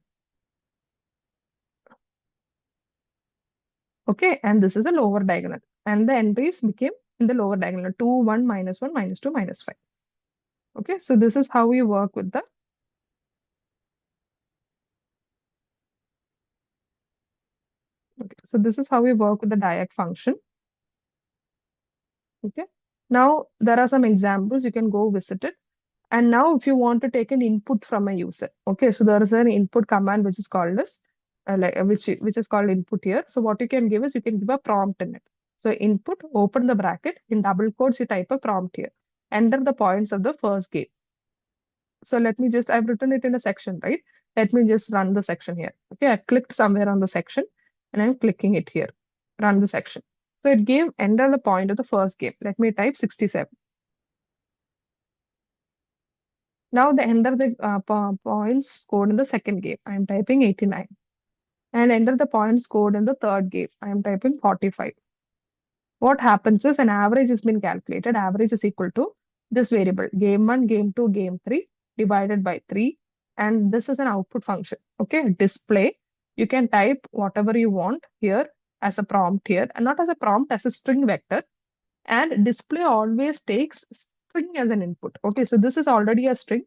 A: Okay, and this is a lower diagonal. And the entries became in the lower diagonal 2, 1, minus 1, minus 2, minus 5. Okay, so this is how we work with the Okay, so this is how we work with the diag function. Okay. Now there are some examples. You can go visit it. And now if you want to take an input from a user, okay, so there is an input command which is called as which is called input here. So what you can give is you can give a prompt in it. So input, open the bracket, in double quotes, you type a prompt here. Enter the points of the first gate. So let me just, I've written it in a section, right? Let me just run the section here. Okay, I clicked somewhere on the section and I'm clicking it here. Run the section. So it gave enter the point of the first game. Let me type 67. Now the enter the points scored in the second game. I am typing 89. And enter the points scored in the third game. I am typing 45. What happens is an average has been calculated. Average is equal to this variable, game 1, game 2, game 3 divided by 3. And this is an output function. Okay, display. You can type whatever you want here as a prompt here, and not as a prompt, as a string vector. And display always takes string as an input. Okay, so this is already a string.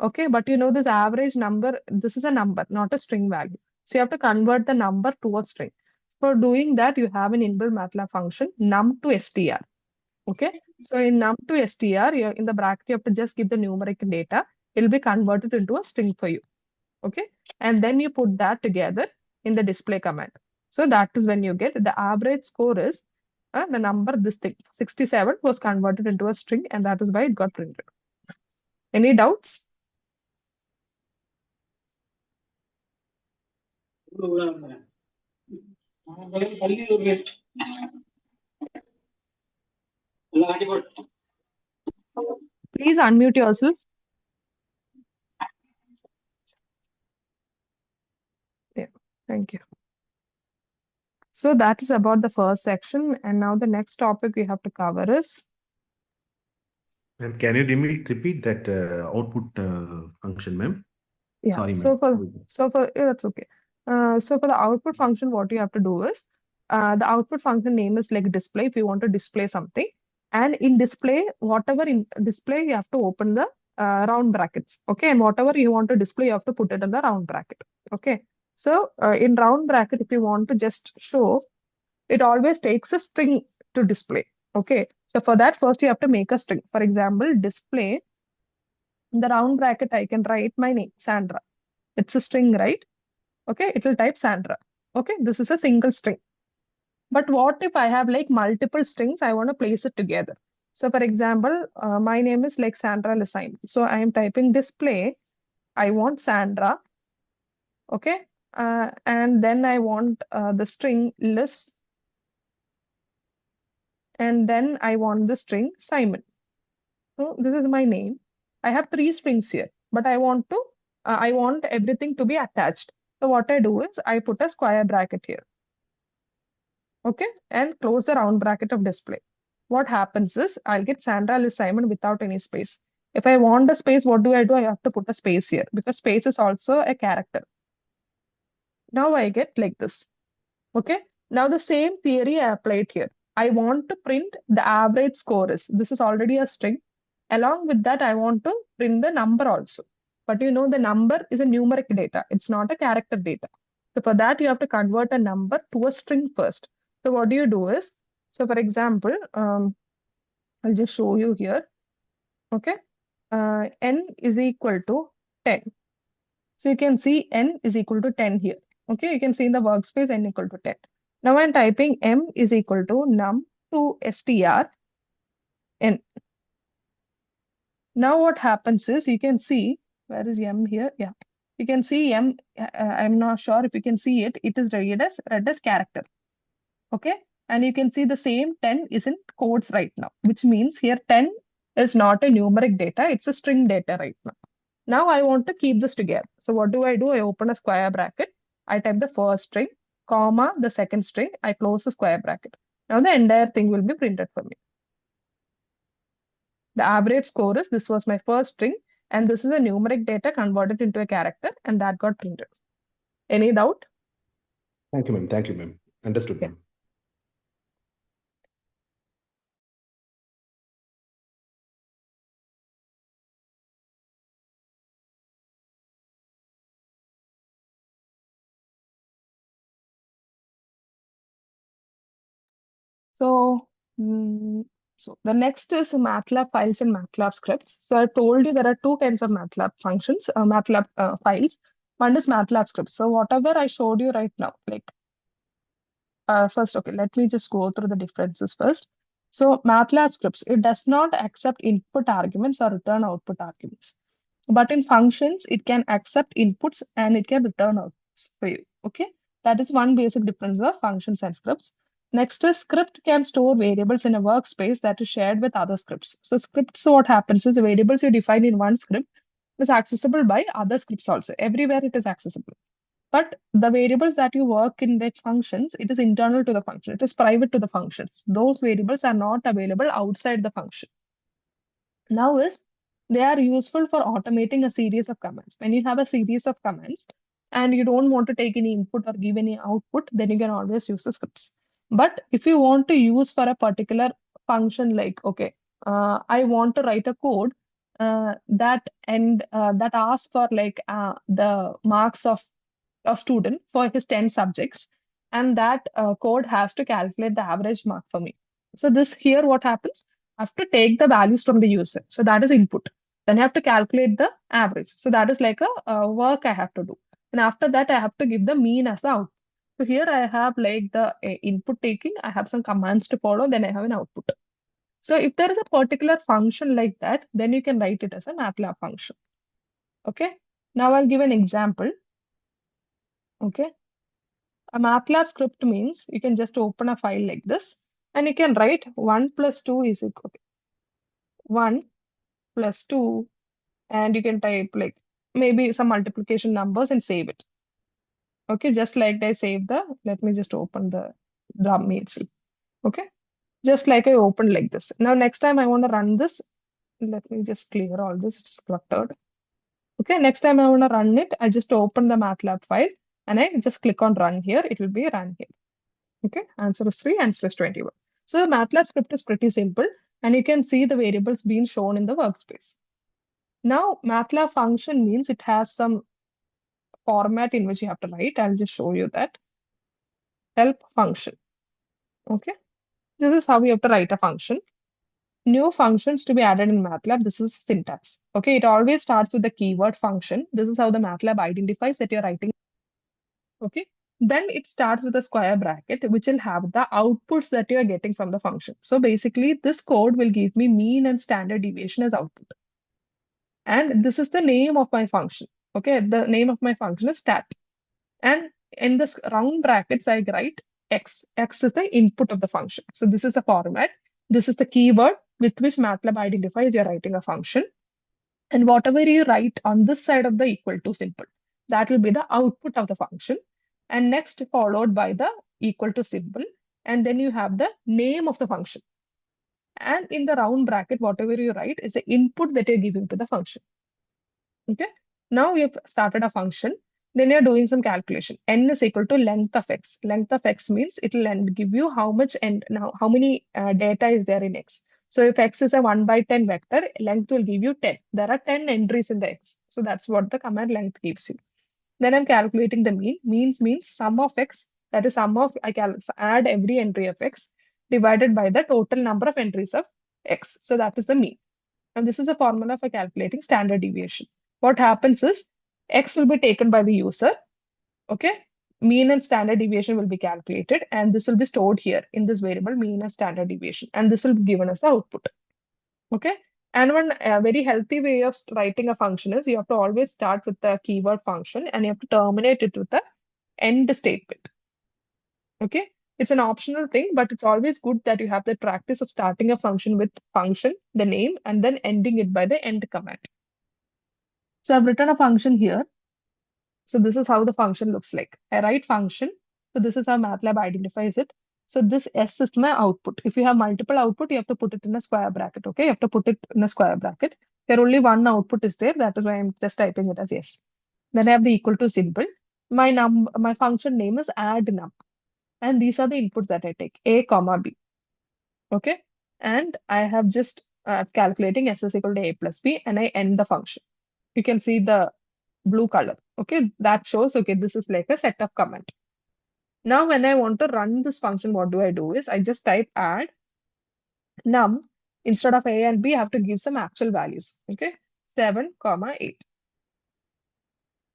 A: Okay, but you know this average number, this is a number, not a string value. So you have to convert the number to a string. For doing that, you have an inbuilt Matlab function num to str. Okay, so in num to str, in the bracket, you have to just give the numeric data. It will be converted into a string for you. Okay, and then you put that together in the display command. So that is when you get the average score is the number, this thing, 67 was converted into a string, and that is why it got printed. Any doubts? Please unmute yourself. Yeah, thank you. So that is about the first section. And now the next topic we have to cover is.
C: Ma'am, can you repeat that output function, ma'am?
A: Yeah,
C: Sorry,
A: so
C: ma'am.
A: yeah, that's okay. So for the output function, what you have to do is the output function name is like display if you want to display something. And in display, whatever in display, you have to open the round brackets. Okay, and whatever you want to display, you have to put it in the round bracket. Okay, so in round bracket, if you want to just show, it always takes a string to display. Okay, so for that, first you have to make a string. For example, display in the round bracket, I can write my name, Sandra. It's a string, right? Okay, it will type Sandra. Okay, this is a single string. But what if I have like multiple strings? I want to place it together. So for example, my name is like Sandra Lesine. So I am typing display. I want Sandra. Okay, and then I want the string list. And then I want the string Simon. So this is my name. I have three strings here. but I want everything to be attached. So what I do is I put a square bracket here, okay, and close the round bracket of display. What happens is I'll get Sandra Liz Simon without any space. If I want a space, what do? I have to put a space here because space is also a character. Now I get like this. Okay. Now the same theory I applied here. I want to print the average score is. This is already a string. Along with that, I want to print the number also. But you know, the number is a numeric data. It's not a character data. So for that, you have to convert a number to a string first. So what do you do is, so for example, I'll just show you here. Okay. N is equal to 10. So you can see N is equal to 10 here. Okay, you can see in the workspace N equal to 10. Now I'm typing M is equal to num to str N. Now what happens is you can see, where is M here? Yeah, you can see M. I'm not sure if you can see it. It is read as character. Okay, and you can see the same 10 is in quotes right now, which means here 10 is not a numeric data. It's a string data right now. Now I want to keep this together. So what do? I open a square bracket. I type the first string, comma, the second string. I close the square bracket. Now the entire thing will be printed for me. The average score is, this was my first string, and this is a numeric data converted into a character, and that got printed. Any doubt?
C: Thank you, ma'am. Thank you, ma'am. Understood,
A: Yeah.
C: ma'am.
A: So, so the next is MATLAB files and MATLAB scripts. So I told you there are two kinds of MATLAB functions, MATLAB files. One is MATLAB scripts. So whatever I showed you right now, like first, okay, let me just go through the differences first. So MATLAB scripts, it does not accept input arguments or return output arguments. But in functions, it can accept inputs and it can return outputs for you. Okay, that is one basic difference of functions and scripts. Next is script can store variables in a workspace that is shared with other scripts. So scripts, so what happens is the variables you define in one script is accessible by other scripts also. Everywhere it is accessible. But the variables that you work in with functions, it is internal to the function. It is private to the functions. Those variables are not available outside the function. Now is they are useful for automating a series of commands. When you have a series of commands and you don't want to take any input or give any output, then you can always use the scripts. But if you want to use for a particular function, like, okay, I want to write a code that asks for like the marks of a student for his 10 subjects, and that code has to calculate the average mark for me. So this here, what happens? I have to take the values from the user. So that is input. Then I have to calculate the average. So that is like a work I have to do. And after that, I have to give the mean as the output. So here I have like the input taking, I have some commands to follow, then I have an output. So if there is a particular function like that, then you can write it as a MATLAB function. Okay. Now I'll give an example. Okay. A MATLAB script means you can just open a file like this and you can write 1 plus 2 is equal to 1 plus 2, and you can type like maybe some multiplication numbers and save it. Okay, just like I saved let me just open the dummy itself. Okay, just like I opened like this. Now, next time I want to run this, let me just clear all this, it's cluttered. Okay, next time I want to run it, I just open the MATLAB file and I just click on run here, it will be run here. Okay, answer is 3, answer is 21. So the MATLAB script is pretty simple and you can see the variables being shown in the workspace. Now, MATLAB function means it has some format in which you have to write. I'll just show you that. Help function. Okay, this is how you have to write a function. New functions to be added in MATLAB. This is syntax. Okay, it always starts with the keyword function. This is how the MATLAB identifies that you're writing. Okay, then it starts with a square bracket, which will have the outputs that you are getting from the function. So basically, this code will give me mean and standard deviation as output. And this is the name of my function. Okay, the name of my function is stat. And in this round brackets, I write x. X is the input of the function. So this is a format. This is the keyword with which MATLAB identifies you're writing a function. And whatever you write on this side of the equal to symbol, that will be the output of the function. And next followed by the equal to symbol. And then you have the name of the function. And in the round bracket, whatever you write is the input that you're giving to the function. Okay. Now you've started a function. Then you're doing some calculation. N is equal to length of x. Length of x means it will give you how much and now how many data is there in x. So if x is a 1/10 vector, length will give you 10. There are 10 entries in the x. So that's what the command length gives you. Then I'm calculating the mean. Means sum of x. That is sum of, I can add every entry of x divided by the total number of entries of x. So that is the mean. And this is a formula for calculating standard deviation. What happens is x will be taken by the user. Okay. Mean and standard deviation will be calculated, and this will be stored here in this variable mean and standard deviation. And this will be given as the output. Okay. And one very healthy way of writing a function is you have to always start with the keyword function and you have to terminate it with the end statement. Okay. It's an optional thing, but it's always good that you have the practice of starting a function with function, the name, and then ending it by the end command. So I've written a function here. So this is how the function looks like. I write function. So this is how Matlab identifies it. So this S is my output. If you have multiple output, you have to put it in a square bracket. Okay, you have to put it in a square bracket. Here only one output is there. That is why I'm just typing it as S. Then I have the equal to symbol. My function name is add num. And these are the inputs that I take, A, comma, B. Okay. And I have just calculating S is equal to A plus B, and I end the function. You can see the blue color. Okay, that shows, okay, this is like a set of command. Now, when I want to run this function, what do I do is I just type add num. Instead of A and B, I have to give some actual values. Okay, 7, 8.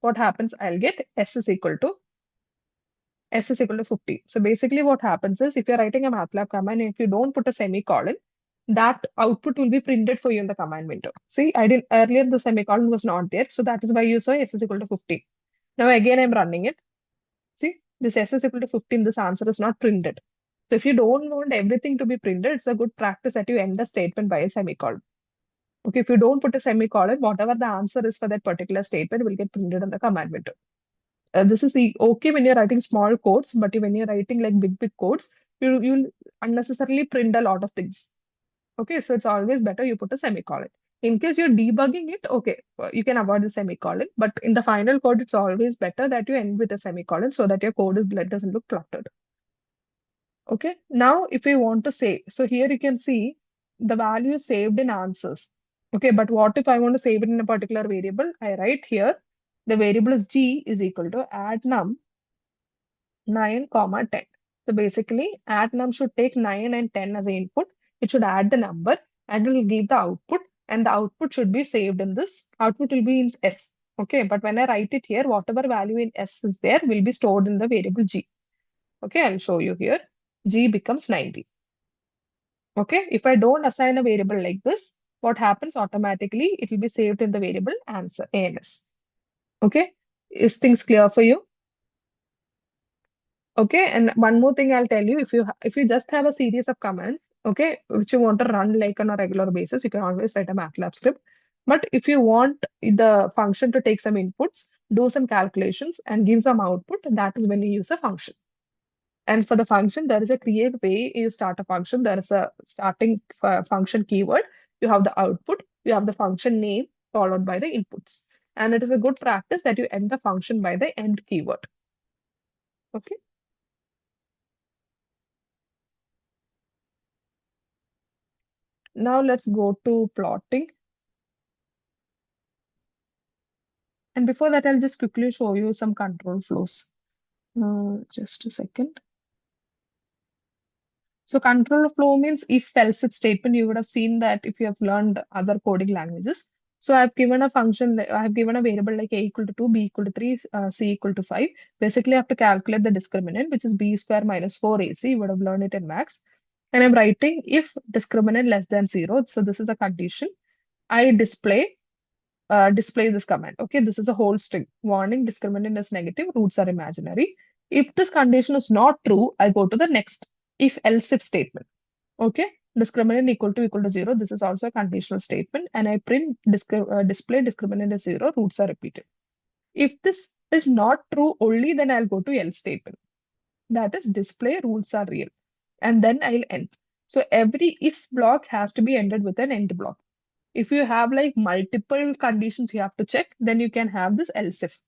A: What happens? I'll get S is equal to 50. So basically what happens is if you're writing a Matlab command, if you don't put a semicolon, that output will be printed for you in the command window. See, I didn't earlier the semicolon was not there. So that is why you saw S is equal to 50. Now again, I'm running it. See, this S is equal to 15, this answer is not printed. So if you don't want everything to be printed, it's a good practice that you end a statement by a semicolon. Okay, if you don't put a semicolon, whatever the answer is for that particular statement will get printed in the command window. This is okay when you're writing small codes, but when you're writing like big codes, you'll unnecessarily print a lot of things. Okay, so it's always better you put a semicolon. In case you're debugging it, okay, you can avoid the semicolon, but in the final code, it's always better that you end with a semicolon so that your code doesn't look cluttered. Okay, now if we want to say, so here you can see the value is saved in answers. Okay, but what if I want to save it in a particular variable? I write here, the variable is g is equal to add num 9, 10. So basically, add num should take 9 and 10 as an input. It should add the number and it will give the output, and the output should be saved in this. Output will be in S. Okay, but when I write it here, whatever value in S is there will be stored in the variable G. Okay, I'll show you here. G becomes 90. Okay, if I don't assign a variable like this, what happens automatically? It will be saved in the variable answer, ANS. Okay, is things clear for you? Okay, and one more thing I'll tell you, if you just have a series of commands, okay, which you want to run like on a regular basis, you can always write a Matlab script. But if you want the function to take some inputs, do some calculations, and give some output, that is when you use a function. And for the function, there is a create way you start a function. There is a starting function keyword. You have the output, you have the function name followed by the inputs. And it is a good practice that you end the function by the end keyword. Okay. Now let's go to plotting. And before that, I'll just quickly show you some control flows. Just a second. So control flow means if else if statement. You would have seen that if you have learned other coding languages. So I've given a function, I have given a variable like a equal to 2, b equal to 3, c equal to 5. Basically, I have to calculate the discriminant, which is b square minus 4ac. You would have learned it in max. And I'm writing if discriminant less than 0. So this is a condition. I display this command. Okay, this is a whole string. Warning, discriminant is negative, roots are imaginary. If this condition is not true, I go to the next if else if statement. Okay, discriminant equal to 0. This is also a conditional statement. And I print display discriminant is 0, roots are repeated. If this is not true only, then I'll go to else statement. That is display roots are real. And then I'll end. So every if block has to be ended with an end block. If you have like multiple conditions you have to check, then you can have this else if.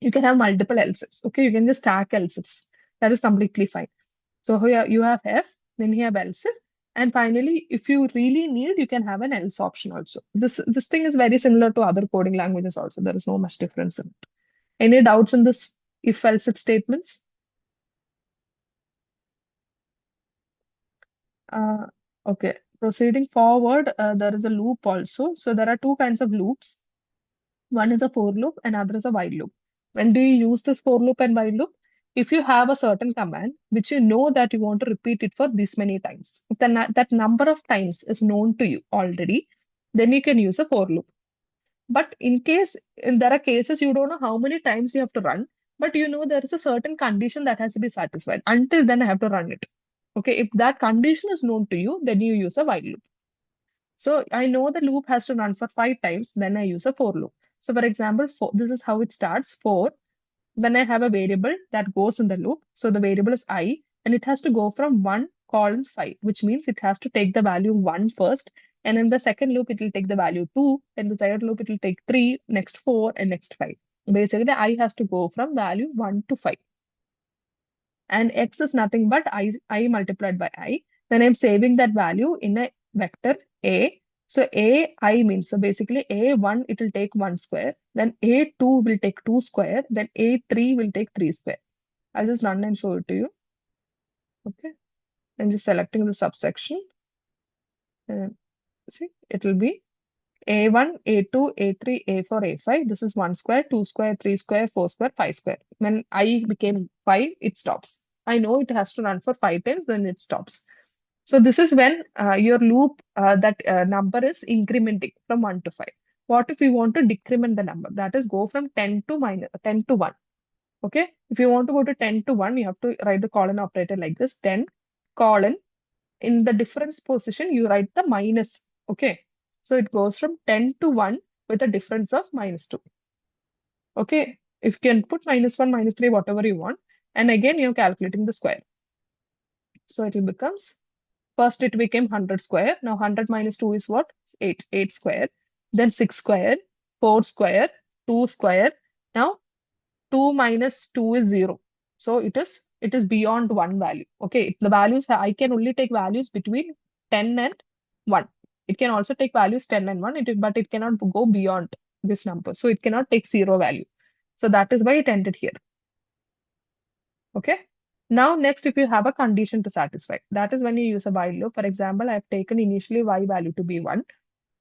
A: You can have multiple else ifs. Okay, you can just stack else ifs. That is completely fine. So here you have F, then you have else if, and finally, if you really need, you can have an else option also. This thing is very similar to other coding languages also. There is no much difference in it. Any doubts in this if else if statements? Uh, okay, proceeding forward, there is a loop also. So there are two kinds of loops. One is a for loop, another is a while loop. When do you use this for loop and while loop? If you have a certain command which you know that you want to repeat it for this many times, if that number of times is known to you already, then you can use a for loop. But in case there are cases you don't know how many times you have to run, but you know there is a certain condition that has to be satisfied. Until then, I have to run it. Okay, if that condition is known to you, then you use a while loop. So I know the loop has to run for 5 times, then I use a for loop. So for example, this is how it starts. For when I have a variable that goes in the loop, so the variable is I, and it has to go from 1 colon 5, which means it has to take the value 1 first, and in the second loop it will take the value 2, in the third loop it will take 3, next 4, and next 5. Basically, I has to go from value 1 to 5. And x is nothing but I multiplied by I. Then I'm saving that value in a vector a. So I means, so basically a1 it will take 1 square, then a2 will take 2 square, then a3 will take 3 square. I'll just run and show it to you. Okay, I'm just selecting the subsection. And see, it will be a1, a2, a3, a4, a5. This is 1 square, 2 square, 3 square, 4 square, 5 square. When I became 5, it stops. I know it has to run for 5 times, then it stops. So this is when your loop, that number is incrementing from 1 to 5. What if you want to decrement the number? That is go from 10 to 1. Okay. If you want to go to 10 to 1, you have to write the colon operator like this. 10 colon. In the difference position, you write the minus. Okay. So it goes from 10 to 1 with a difference of -2. Okay. If you can put -1, -3, whatever you want. And again, you're calculating the square. So it will becomes, first it became 100 square. Now 100 minus 2 is what? 8. 8 square. Then 6 square, 4 square, 2 square. Now 2 minus 2 is 0. So it is beyond one value. Okay. The values, I can only take values between 10 and 1. It can also take values 10 and 1, but it cannot go beyond this number. So it cannot take 0 value. So that is why it ended here. Okay. Now, next, if you have a condition to satisfy, that is when you use a while loop. For example, I've taken initially y value to be 1.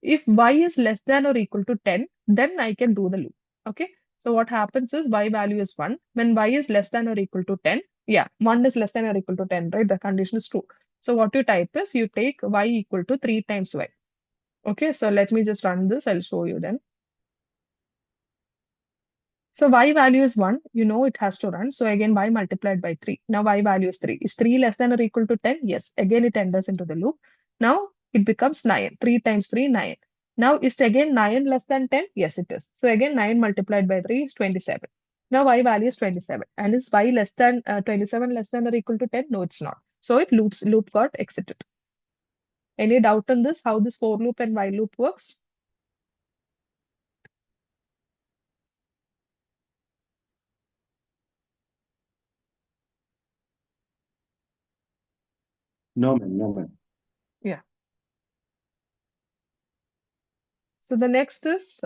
A: If y is less than or equal to 10, then I can do the loop. Okay. So what happens is y value is 1. When y is less than or equal to 10, yeah, 1 is less than or equal to 10, right? The condition is true. So what you type is you take y equal to 3 times y. Okay. So let me just run this. I'll show you then. So y value is 1, you know it has to run. So again, y multiplied by 3. Now y value is 3. Is 3 less than or equal to 10? Yes. Again, it enters into the loop. Now it becomes 9. 3 times 3, 9. Now is again 9 less than 10? Yes, it is. So again, 9 multiplied by 3 is 27. Now y value is 27. And is y less than 27 less than or equal to 10? No, it's not. So loop got exited. Any doubt on this, how this for loop and while loop works?
C: No, ma'am. No, ma'am.
A: Yeah. So the next is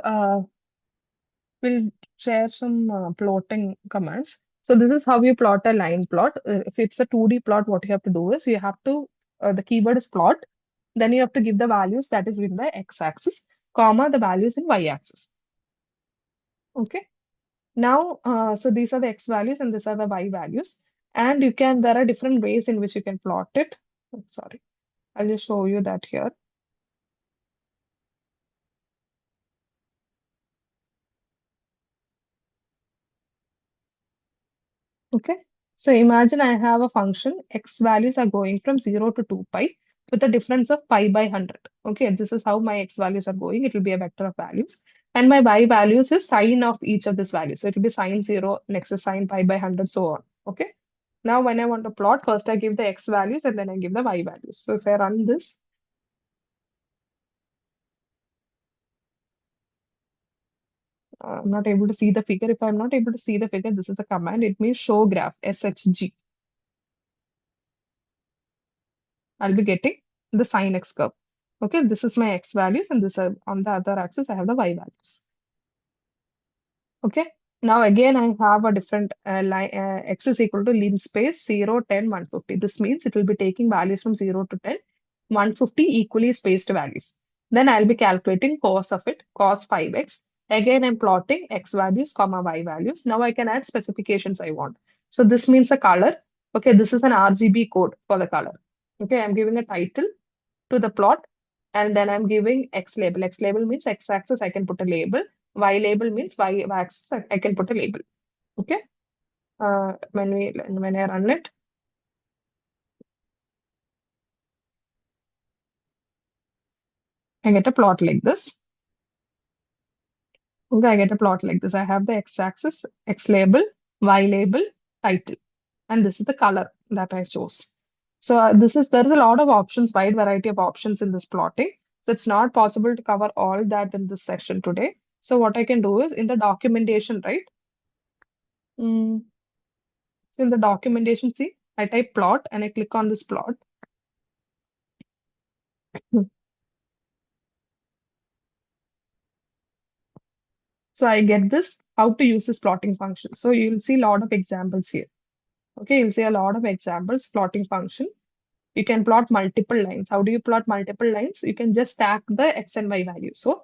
A: we'll share some plotting commands. So this is how you plot a line plot. If it's a 2D plot, what you have to do is you have to, the keyword is plot. Then you have to give the values that is in the x-axis, comma, the values in y-axis. Okay. Now, so these are the x values and these are the y values. And there are different ways in which you can plot it. Sorry, I'll just show you that here. Okay. So imagine I have a function, x values are going from 0 to 2 pi. with a difference of pi by 100. Okay, this is how my x values are going. It will be a vector of values. And my y values is sine of each of these values. So it will be sine 0, next is sine pi by 100, so on. Okay. Now, when I want to plot, first I give the x values and then I give the y values. So if I run this, I'm not able to see the figure. If I'm not able to see the figure, this is a command. It means show graph, SHG. I'll be getting the sine x curve. Okay, this is my x values, and this on the other axis, I have the y values. Okay, now again, I have a different line, x is equal to linspace 0, 10, 150. This means it will be taking values from 0 to 10, 150 equally spaced values. Then I'll be calculating cos of it, cos 5x. Again, I'm plotting x values, comma y values. Now I can add specifications I want. So this means a color. Okay, this is an RGB code for the color. Okay, I'm giving a title to the plot, and then I'm giving X label. X label means X axis, I can put a label. Y label means Y axis, I can put a label. Okay. When I run it, I get a plot like this. Okay, I get a plot like this. I have the X axis, X label, Y label, title, and this is the color that I chose. So there is a lot of options, wide variety of options in this plotting. So it's not possible to cover all that in this session today. So what I can do is in the documentation, right? Mm, in the documentation, see, I type plot and I click on this plot. So I get this, how to use this plotting function. So you'll see a lot of examples here. Okay, you'll see a lot of examples, plotting function. You can plot multiple lines. How do you plot multiple lines? You can just stack the x and y values. So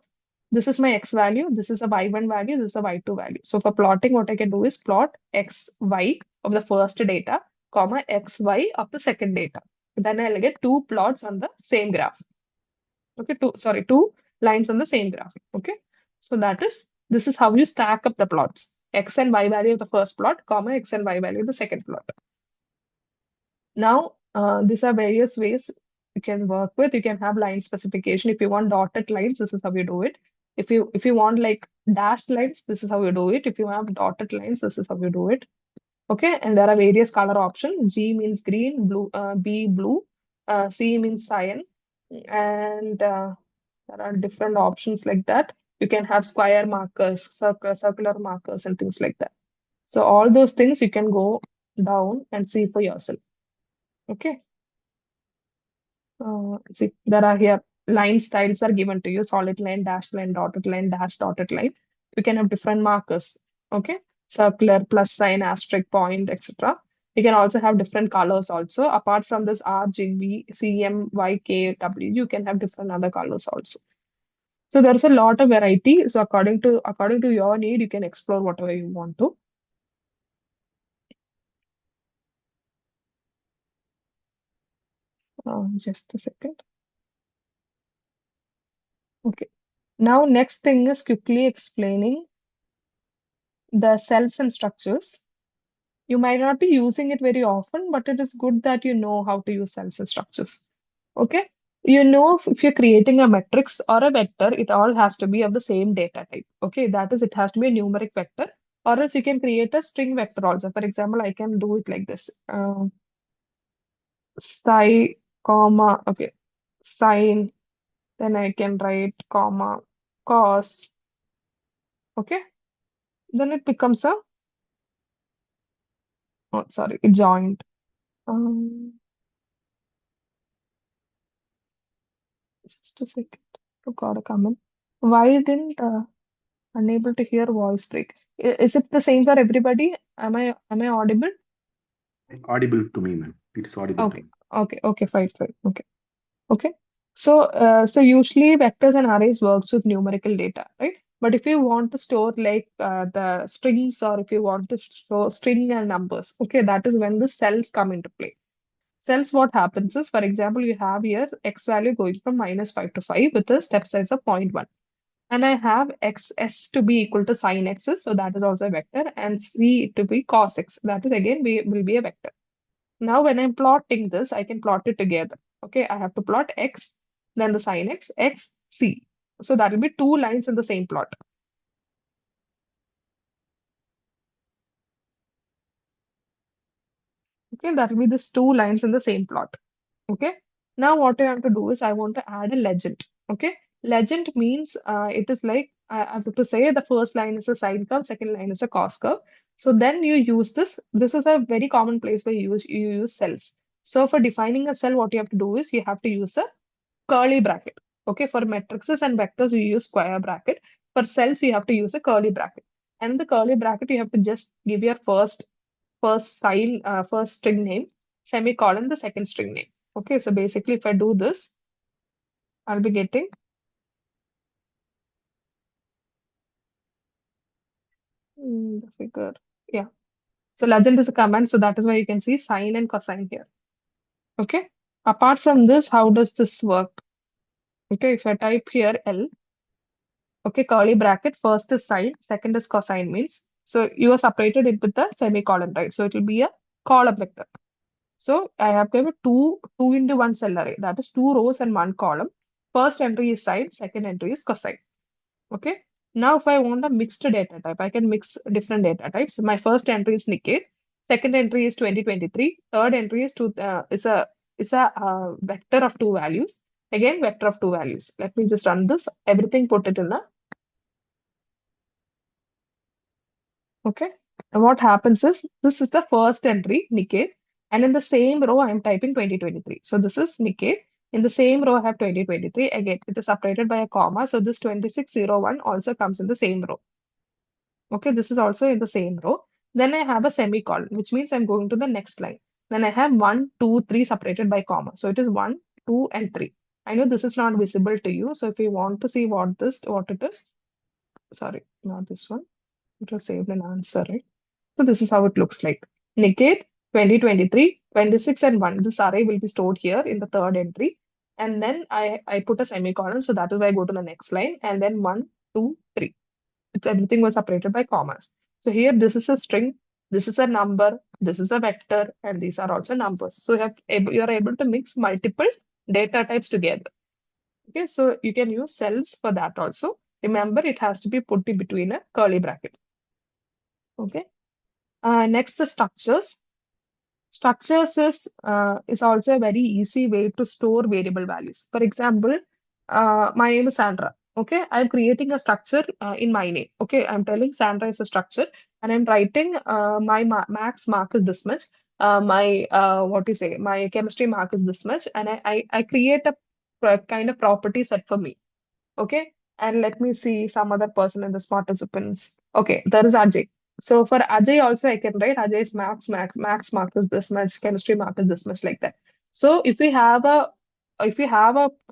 A: this is my x value, this is a y1 value, this is a y2 value. So for plotting, what I can do is plot x, y of the first data, comma x, y of the second data. Then I'll get two plots on the same graph. Okay, two lines on the same graph. Okay, so this is how you stack up the plots. X and y value of the first plot, comma x and y value of the second plot. Now, these are various ways you can work with. You can have line specification. If you want dotted lines, this is how you do it. If you want like dashed lines, this is how you do it. If you have dotted lines, this is how you do it. Okay, and there are various color options. G means green, blue, B blue, C means cyan, and there are different options like that. You can have square markers, circular markers, and things like that. So all those things you can go down and see for yourself. Okay. See, there are here line styles are given to you: solid line, dashed line, dotted line, dash dotted line. You can have different markers. Okay. Circular, plus sign, asterisk, point, etc. You can also have different colors also. Apart from this R, G, B, C, M, Y, K, W, you can have different other colors also. So there's a lot of variety. So according to your need, you can explore whatever you want to. Just a second. Okay. Now, next thing is quickly explaining the cells and structures. You might not be using it very often, but it is good that you know how to use cells and structures. Okay. You know, if you're creating a matrix or a vector, it all has to be of the same data type. Okay. That is, it has to be a numeric vector, or else you can create a string vector also. For example, I can do it like this. Psi, comma, okay, sine, then I can write comma, cos. Okay. Then it becomes a, oh, sorry, joint. Um, just a second. Oh God, a comment. Why didn't unable to hear voice break? Is it the same for everybody? Am I audible?
C: Audible to me, ma'am. It's audible to
A: Okay,
C: me.
A: okay, fine, okay, okay. So usually vectors and arrays works with numerical data, right? But if you want to store like the strings, or if you want to store string and numbers, okay, that is when the cells come into play. Cells, what happens is, for example, you have here x value going from -5 to 5 with a step size of 0.1. And I have xs to be equal to sin x's, so that is also a vector, and c to be cos x, that is again will be a vector. Now, when I'm plotting this, I can plot it together. Okay, I have to plot x, then the sin x, x, c. So that will be two lines in the same plot. Okay, that will be these two lines in the same plot. Okay, now what I have to do is I want to add a legend. Okay, legend means it is like I have to say the first line is a sine curve, second line is a cos curve. So then you use this. This is a very common place where you use cells. So for defining a cell, what you have to do is you have to use a curly bracket. Okay, for matrices and vectors, you use square bracket. For cells, you have to use a curly bracket. And in the curly bracket, you have to just give your first string name, semicolon, the second string name. Okay, so basically, if I do this, I'll be getting the figure. Yeah. So legend is a command, so that is why you can see sine and cosine here. Okay. Apart from this, how does this work? Okay, if I type here L, okay, curly bracket, first is sine, second is cosine means. So you are separated it with the semicolon, right? So it will be a column vector. So I have given two into one cell array. That is two rows and one column. First entry is sine, second entry is cosine. Okay. Now, if I want a mixed data type, I can mix different data types. My first entry is Nikkei, second entry is 2023, third entry is a vector of two values. Again, vector of two values. Let me just run this. Everything put it in a. Okay. And what happens is this is the first entry, Nikkei, and in the same row I am typing 2023. So this is Nikkei. In the same row I have 2023. Again, it is separated by a comma. So this 2601 also comes in the same row. Okay, this is also in the same row. Then I have a semicolon, which means I'm going to the next line. Then I have 1, 2, 3 separated by comma. So it is 1, 2, and 3. I know this is not visible to you. So if you want to see what it is, sorry, not this one. It was saved an answer, right? So this is how it looks like. Nikkei 2023, 26, and 1. This array will be stored here in the third entry. And then I put a semicolon. So that is why I go to the next line. And then 1, 2, 3. Everything was separated by commas. So here, this is a string, this is a number, this is a vector, and these are also numbers. So you are able to mix multiple data types together. Okay, so you can use cells for that also. Remember, it has to be put in between a curly bracket. Okay. Next, the structures. Structures is also a very easy way to store variable values. For example, my name is Sandra. Okay, I'm creating a structure in my name. Okay, I'm telling Sandra is a structure, and I'm writing my max mark is this much. My what do you say? My chemistry mark is this much, and I create a kind of property set for me. Okay. And let me see some other person in the participants. Okay, there is Ajay. So for Ajay also I can write Ajay's max mark is this much, chemistry mark is this much, like that. So if we have a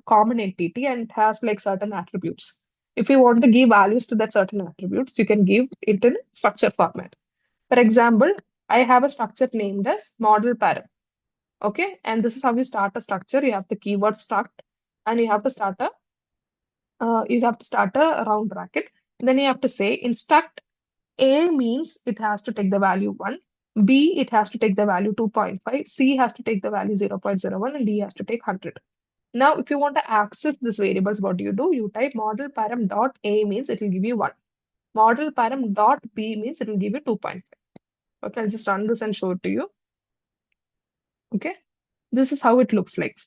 A: common entity and it has like certain attributes, if you want to give values to that certain attributes, you can give it in structure format. For example, I have a structure named as model param. Okay, and this is how you start a structure. You have the keyword struct, and you have to start a round bracket. Then you have to say instruct A means it has to take the value 1, B it has to take the value 2.5, C has to take the value 0.01, and D has to take 100. Now, if you want to access these variables, what do? You type model param dot A means it will give you 1. Model param dot B means it will give you 2.5. Okay, I'll just run this and show it to you. Okay, this is how it looks like.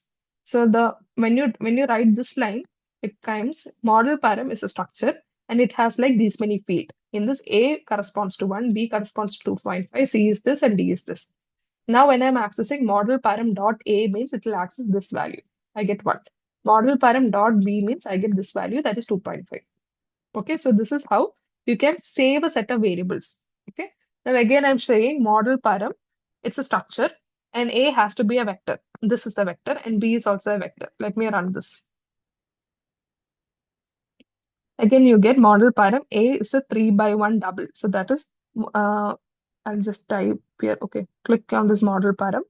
A: So when you write this line, it comes model param is a structure and it has like these many fields. In this, A corresponds to 1, B corresponds to 2.5, C is this, and D is this. Now, when I'm accessing model param dot A means it will access this value. I get 1. Model param dot B means I get this value, that is 2.5. Okay, so this is how you can save a set of variables. Okay, now again, I'm saying model param, it's a structure, and A has to be a vector. This is the vector, and B is also a vector. Let me run this. Again, you get model param. A is a 3 by 1 double. So that is, I'll just type here. Okay, click on this model param.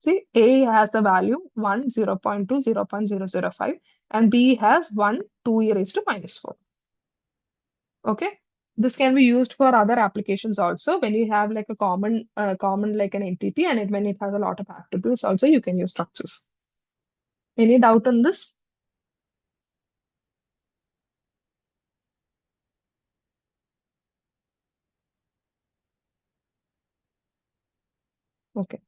A: See, A has the value 1, 0.2, 0.005, and B has 1, 2 raised to -4. Okay, this can be used for other applications also. When you have like a common like an entity, and when it has a lot of attributes, also you can use structures. Any doubt on this? Okay.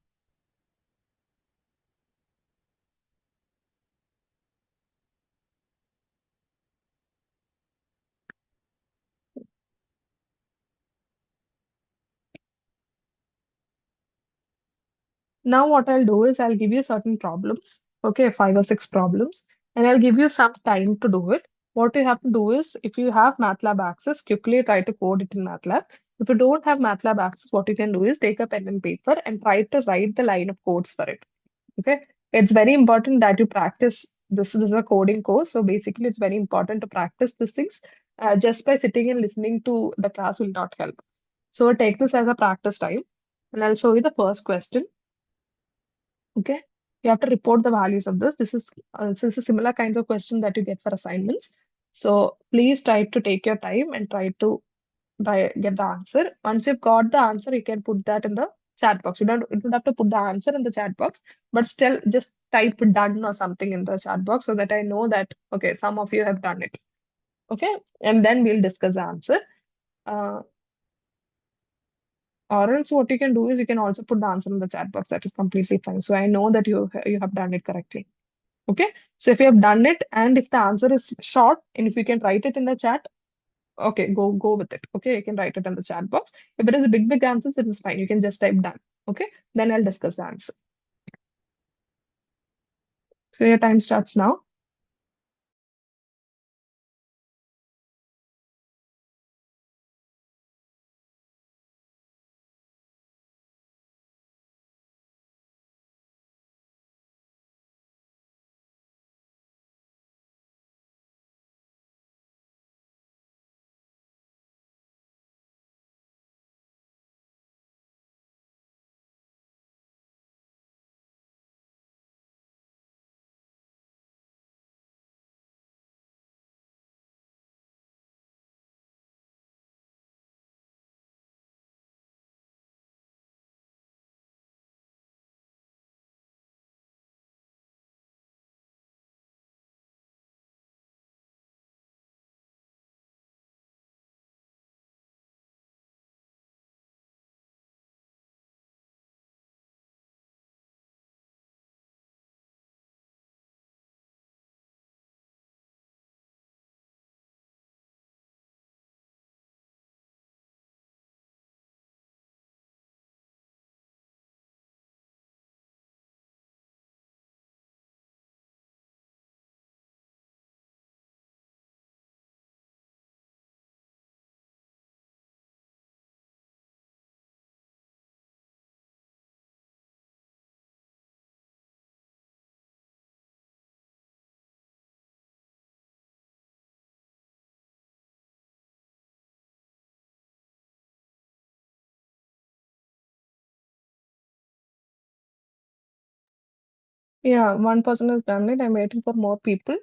A: Now what I'll do is I'll give you certain problems, okay, 5 or 6 problems, and I'll give you some time to do it. What you have to do is, if you have MATLAB access, quickly try to code it in MATLAB. If you don't have MATLAB access, what you can do is take a pen and paper and try to write the line of codes for it. Okay, it's very important that you practice. This is a coding course, so basically, it's very important to practice these things. Just by sitting and listening to the class will not help. So take this as a practice time, and I'll show you the first question. Okay, you have to report the values of this. This is a similar kinds of question that you get for assignments. So please try to take your time and try to get the answer. Once you've got the answer, you can put that in the chat box. You don't have to put the answer in the chat box, but still just type done or something in the chat box so that I know that okay, some of you have done it. Okay, and then we'll discuss the answer. Uh, or else what you can do is you can also put the answer in the chat box. That is completely fine. So I know that you have done it correctly. Okay, so if you have done it and if the answer is short and if you can write it in the chat, okay, go with it. Okay, you can write it in the chat box. If it is a big answer, it is fine. You can just type done. Okay, then I'll discuss the answer. So your time starts now. Yeah, one person has done it. I'm waiting for more people.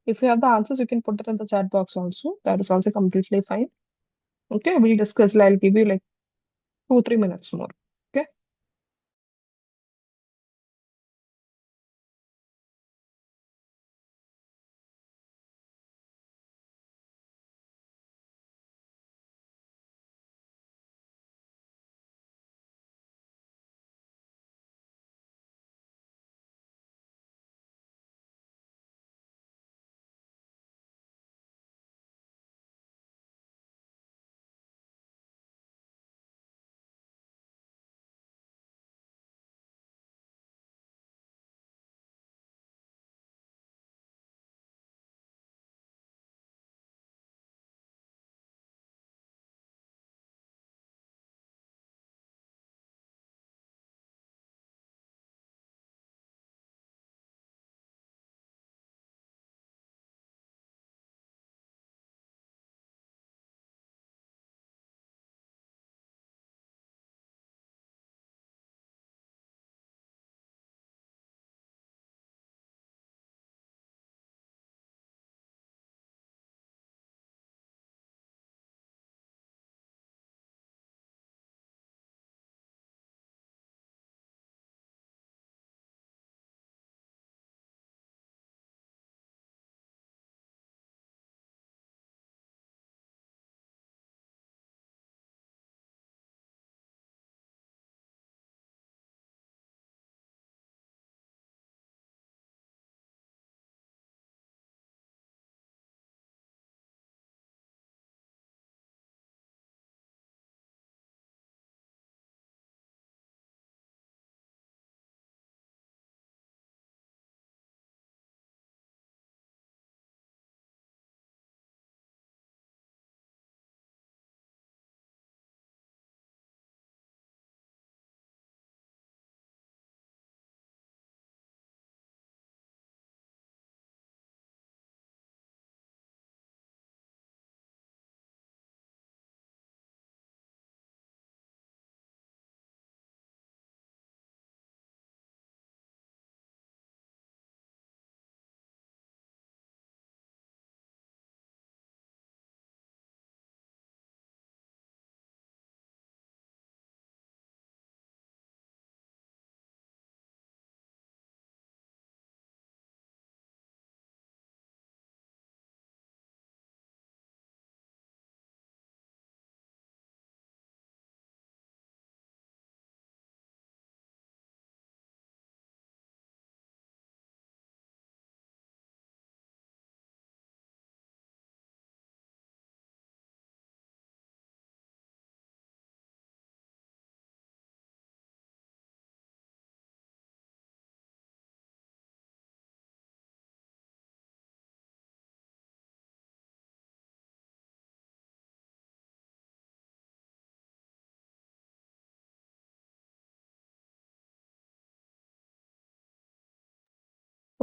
A: If you have the answers, you can put it in the chat box also. That is also completely fine. Okay, we'll discuss. I'll give you like 2 3 minutes more. Okay.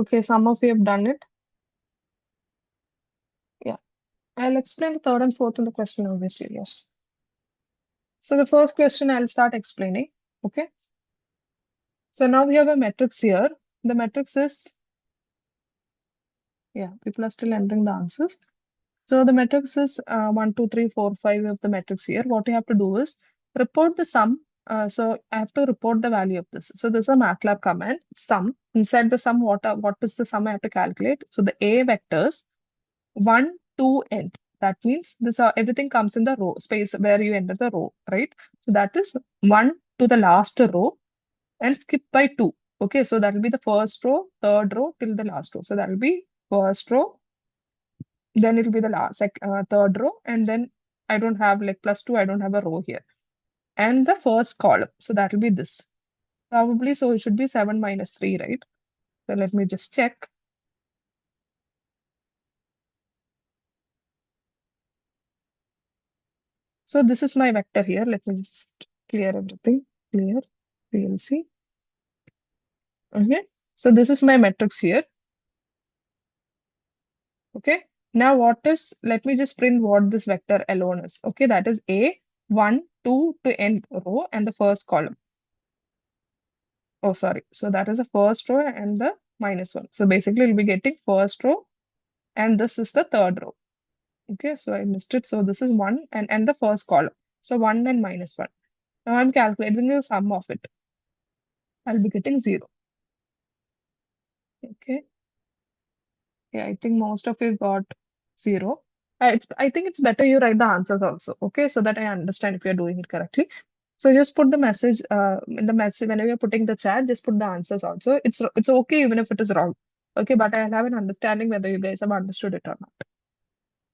A: Okay, some of you have done it. Yeah. I'll explain the third and fourth in the question, obviously. Yes. So the first question I'll start explaining. Okay. So now we have a matrix here. The matrix is, yeah, people are still entering the answers. So the matrix is 1, 2, 3, 4, 5 of the matrix here. What you have to do is report the sum. So I have to report the value of this. So this is a Matlab command, sum. Inside the sum, what is the sum I have to calculate? So the A vectors 1 to end. That means this everything comes in the row space where you enter the row, right? So that is 1 to the last row and skip by 2. Okay, so that will be the first row, third row till the last row. So that will be first row, then it will be the third row, and then I don't have like plus 2, I don't have a row here. And the first column, so that will be this. Probably, so it should be 7 minus 3, right? So let me just check. So this is my vector here. Let me just clear everything. Clear, PLC. Okay, so this is my matrix here. Okay, now let me just print what this vector alone is. Okay, that is A, 1, 2 to end row and the first column. Oh, sorry. So that is the first row and the minus 1. So basically, we'll be getting first row and this is the third row. Okay, so I missed it. So this is 1 and the first column. So 1 and minus 1. Now I'm calculating the sum of it. I'll be getting 0. Okay. Yeah, I think most of you got 0. I think it's better you write the answers also. Okay, so that I understand if you're doing it correctly. So just put the message in the message whenever you're putting the chat, just put the answers also. It's okay even if it is wrong. Okay, but I'll have an understanding whether you guys have understood it or not.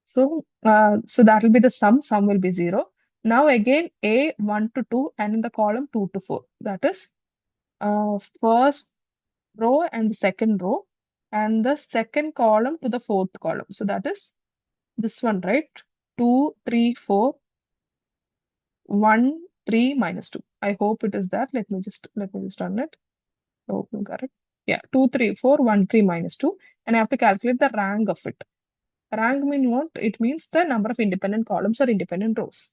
A: So that will be the sum. Sum will be 0. Now again, A 1 to 2 and in the column 2 to 4. That is first row and the second row and the second column to the fourth column. So that is this one, right? 2, 3, 4, 1, 3, minus 2. I hope it is that. Let me just run it. Oh, you got it. Yeah, 2, 3, 4, 1, 3, minus 2. And I have to calculate the rank of it. Rank means what? It means the number of independent columns or independent rows.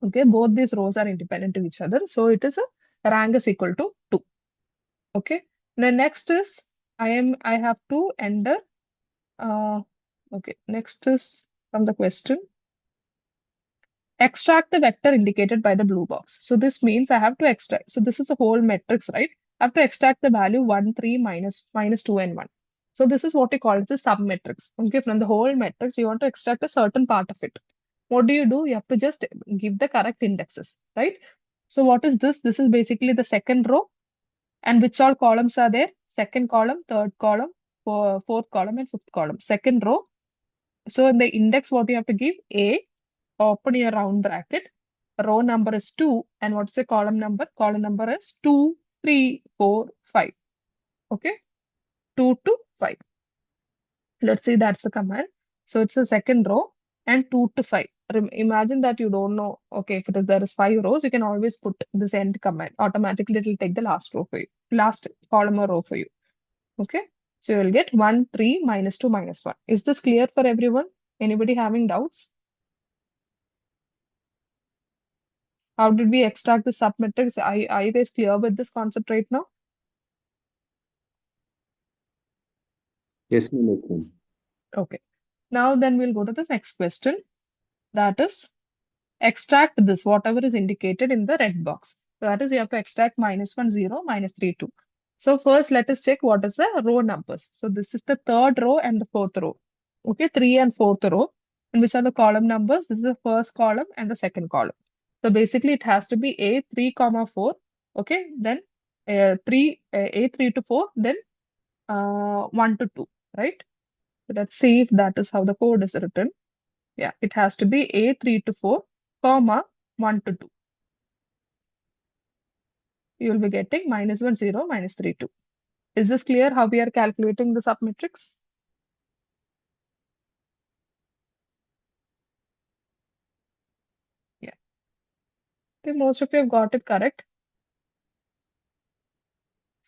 A: Okay, both these rows are independent to each other. So it is a rank is equal to 2. Okay. Now next is I have to enter okay, next is from the question. Extract the vector indicated by the blue box. So this means I have to extract. So this is a whole matrix, right? I have to extract the value 1, 3, minus 2, and 1. So this is what we call as a submatrix. Okay, from the whole matrix, you want to extract a certain part of it. What do? You have to just give the correct indexes, right? So what is this? This is basically the second row. And which all columns are there? Second column, third column, fourth column, and fifth column. Second row. So in the index, what you have to give? A, open your round bracket. Row number is 2. And what's the column number? Column number is 2, 3, 4, 5. Okay. 2 to 5. Let's see, that's the command. So it's the second row and 2 to 5. Imagine that you don't know, okay, if there is 5 rows, you can always put this end command. Automatically, it will take the last row for you, last column or row for you. Okay. So you will get 1, 3, minus 2, minus 1. Is this clear for everyone? Anybody having doubts? How did we extract the submatrix? Are you guys clear with this concept right now?
C: Yes, ma'am. Yes, ma'am.
A: Okay. Now then we'll go to the next question. That is extract this, whatever is indicated in the red box. So that is you have to extract minus 1, 0, minus 3, 2. So first let us check what is the row numbers. So this is the third row and the fourth row. Okay, 3 and fourth row. And which are the column numbers? This is the first column and the second column. So basically it has to be A 3, 4. Okay, then 3 A 3 to 4, then 1 to 2, right? So let's see if that is how the code is written. Yeah, it has to be A 3 to 4, comma 1 to 2. You will be getting minus 1, 0, minus 3, 2. Is this clear how we are calculating the submatrix? Yeah. I think most of you have got it correct.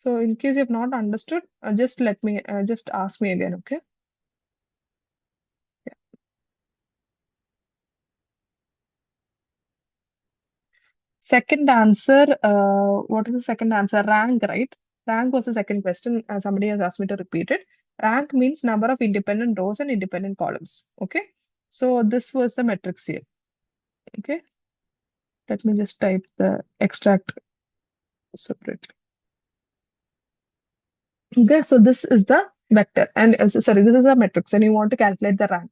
A: So in case you have not understood, just let me, just ask me again, okay? Yeah. Second answer, what is the second answer? Rank, right? Rank was the second question. Somebody has asked me to repeat it. Rank means number of independent rows and independent columns, okay? So this was the matrix here, okay? Let me just type the extract separately. Okay, so this is the vector, and sorry, this is a matrix, and you want to calculate the rank.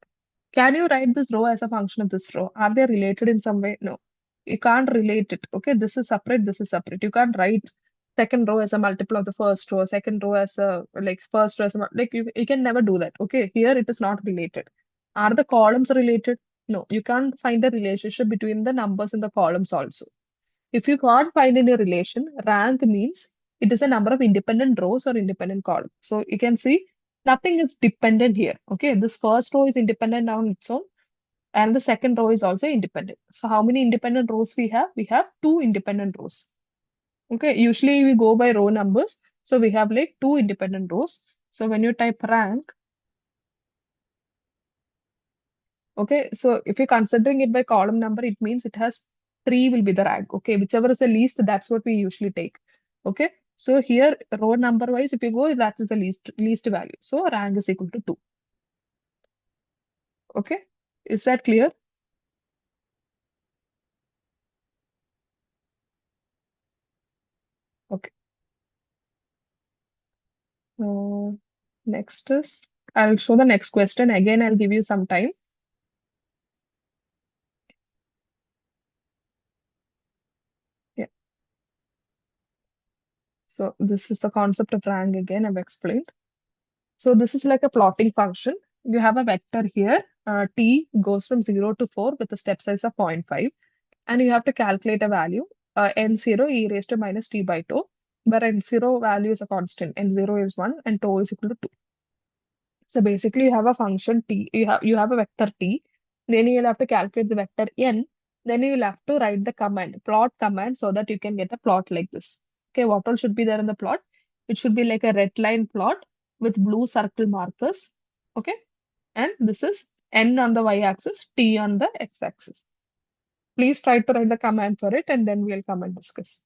A: Can you write this row as a function of this row? Are they related in some way? No, you can't relate it. Okay, this is separate, this is separate. You can't write second row as a multiple of the first row, second row as a like first row as a like you can never do that. Okay, here it is not related. Are the columns related? No, you can't find a relationship between the numbers in the columns also. If you can't find any relation, rank means it is a number of independent rows or independent columns. So you can see nothing is dependent here. Okay, this first row is independent on its own, and the second row is also independent. So how many independent rows we have? We have two independent rows. Okay, usually we go by row numbers. So we have like two independent rows. So when you type rank, okay, so if you're considering it by column number, it means it has three will be the rank. Okay, whichever is the least, that's what we usually take. Okay, so here row number wise, if you go, that is the least value. So rank is equal to 2. Okay, is that clear? Okay. Next is, I'll show the next question. Again, I'll give you some time. Yeah. So this is the concept of rank again, I've explained. So this is like a plotting function. You have a vector here. T goes from 0 to 4 with a step size of 0.5. And you have to calculate a value, n0 e raised to minus t by tau, where n0 value is a constant, n0 is 1 and tau is equal to 2. So basically you have a function t, you have a vector t, then you'll have to calculate the vector n, then you'll have to write the command, plot command, so that you can get a plot like this. Okay, what all should be there in the plot? It should be like a red line plot with blue circle markers. Okay, and this is n on the y-axis, t on the x-axis. Please try to write the command for it, and then we'll come and discuss.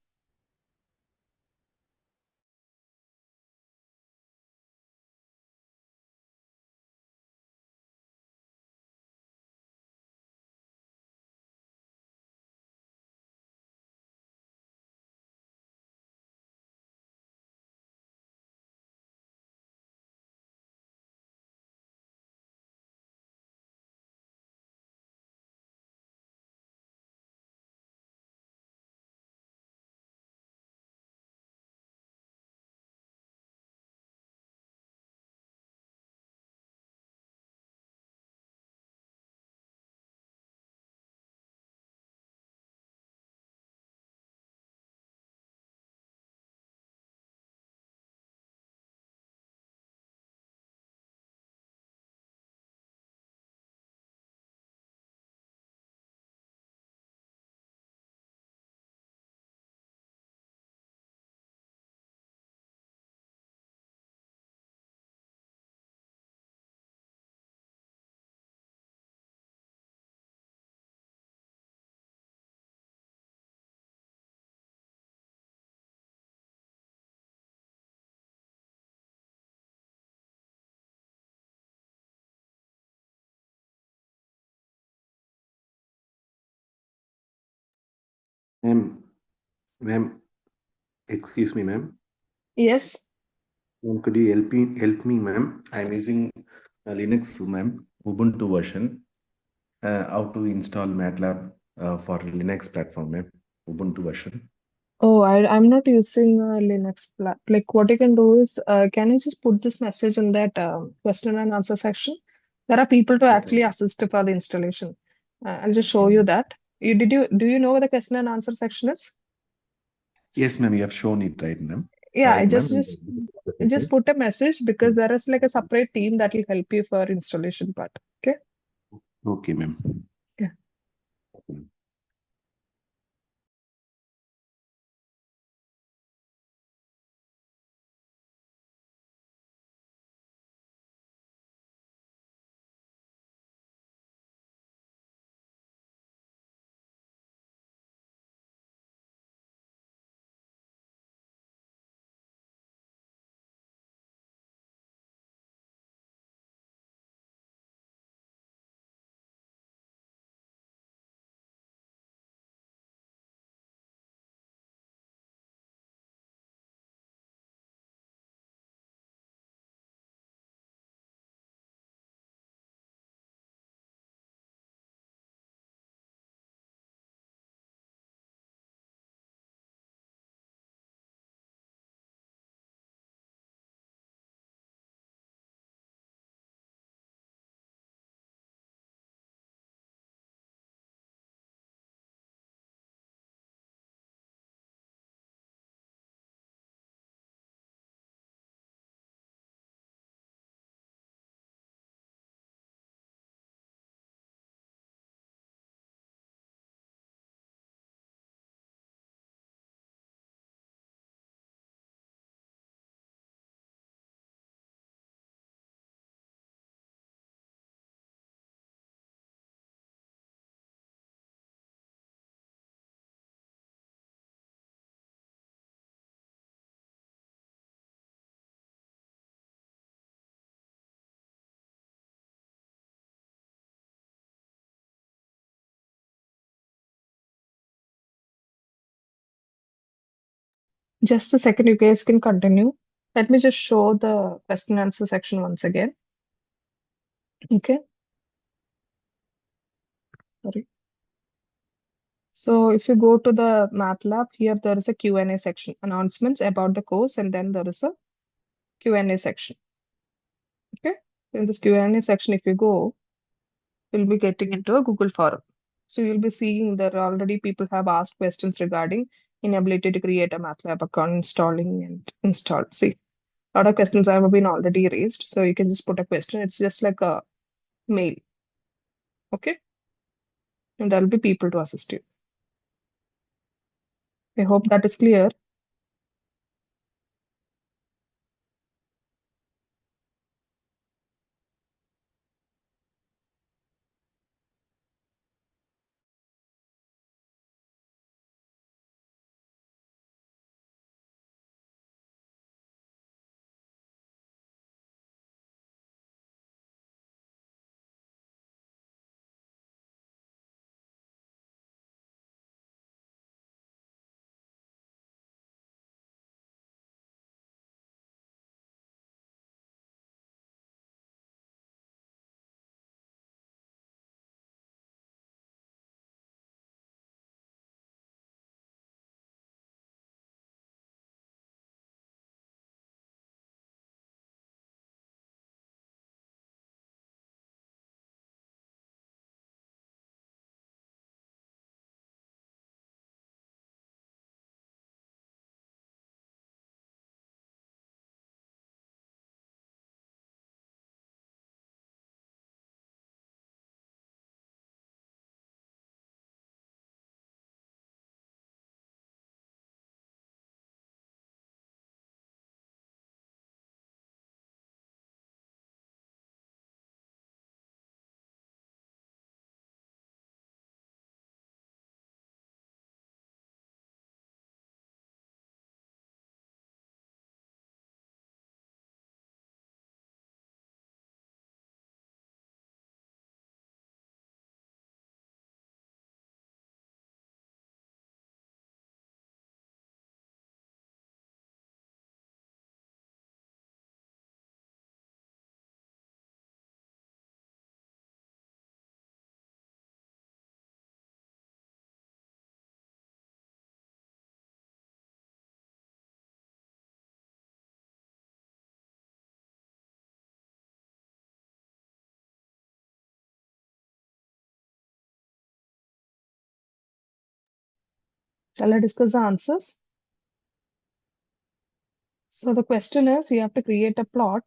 C: Ma'am, ma'am, excuse me, ma'am.
A: Yes.
C: Ma'am, could you help me, ma'am? I'm using Linux, ma'am, Ubuntu version. How to install Matlab for Linux platform, ma'am? Ubuntu version.
A: Oh, I'm not using Linux. Like what you can do is, can you just put this message in that question and answer section? There are people to
C: Okay,
A: actually
C: ma'am.
A: assist for the installation. I'll just
C: Okay,
A: show you
C: ma'am.
A: that. Do you know where the question and answer section is?
C: Yes, ma'am. You have shown it right, ma'am.
A: Yeah, I
C: Right,
A: just
C: ma'am.
A: just just put a message because there is like a separate team that will help you for installation part. Okay.
C: Okay, ma'am.
A: Yeah. Just a second, you guys can continue. Let me just show the question answer section once again. Okay, sorry. So if you go to the Matlab, here there is a Q&A section, announcements about the course, and then there is a Q&A section. Okay, in this Q&A section, if you go, you'll be getting into a Google form. So you'll be seeing that already people have asked questions regarding inability to create a Matlab account, installing and install. See, a lot of questions have been already raised. So you can just put a question. It's just like a mail. Okay. And there'll be people to assist you. I hope that is clear. Shall I discuss the answers? So the question is, you have to create a plot.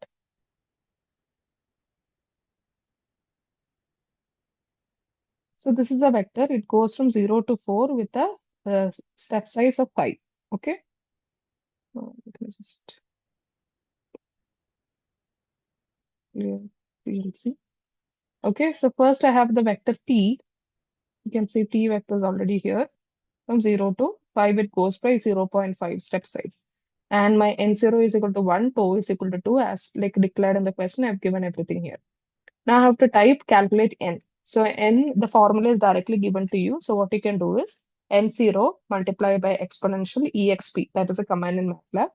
A: So this is a vector. It goes from 0 to 4 with a step size of 5. Okay. Let me just clear PLC. Okay. So first I have the vector t. You can see t vector is already here. From 0 to 5, it goes by 0.5 step size. And my n0 is equal to 1, tau is equal to 2, as like declared in the question. I've given everything here. Now I have to type calculate n. So n, the formula is directly given to you. So what you can do is n0 multiplied by exponential exp. That is a command in MATLAB.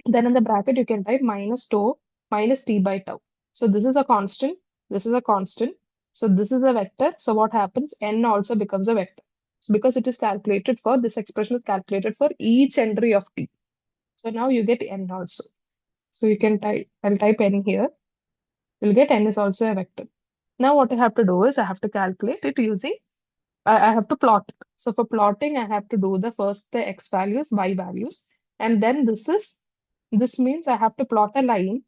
A: Then in the bracket, you can type minus tau minus t by tau. So this is a constant. This is a constant. So this is a vector. So what happens? N also becomes a vector. So because it is calculated for, this expression is calculated for each entry of t. So now you get n also. So you can type, I'll type n here. You'll get n is also a vector. Now what I have to do is I have to calculate it using, I have to plot it. So for plotting, I have to do the first the x values, y values. And then this means I have to plot a line.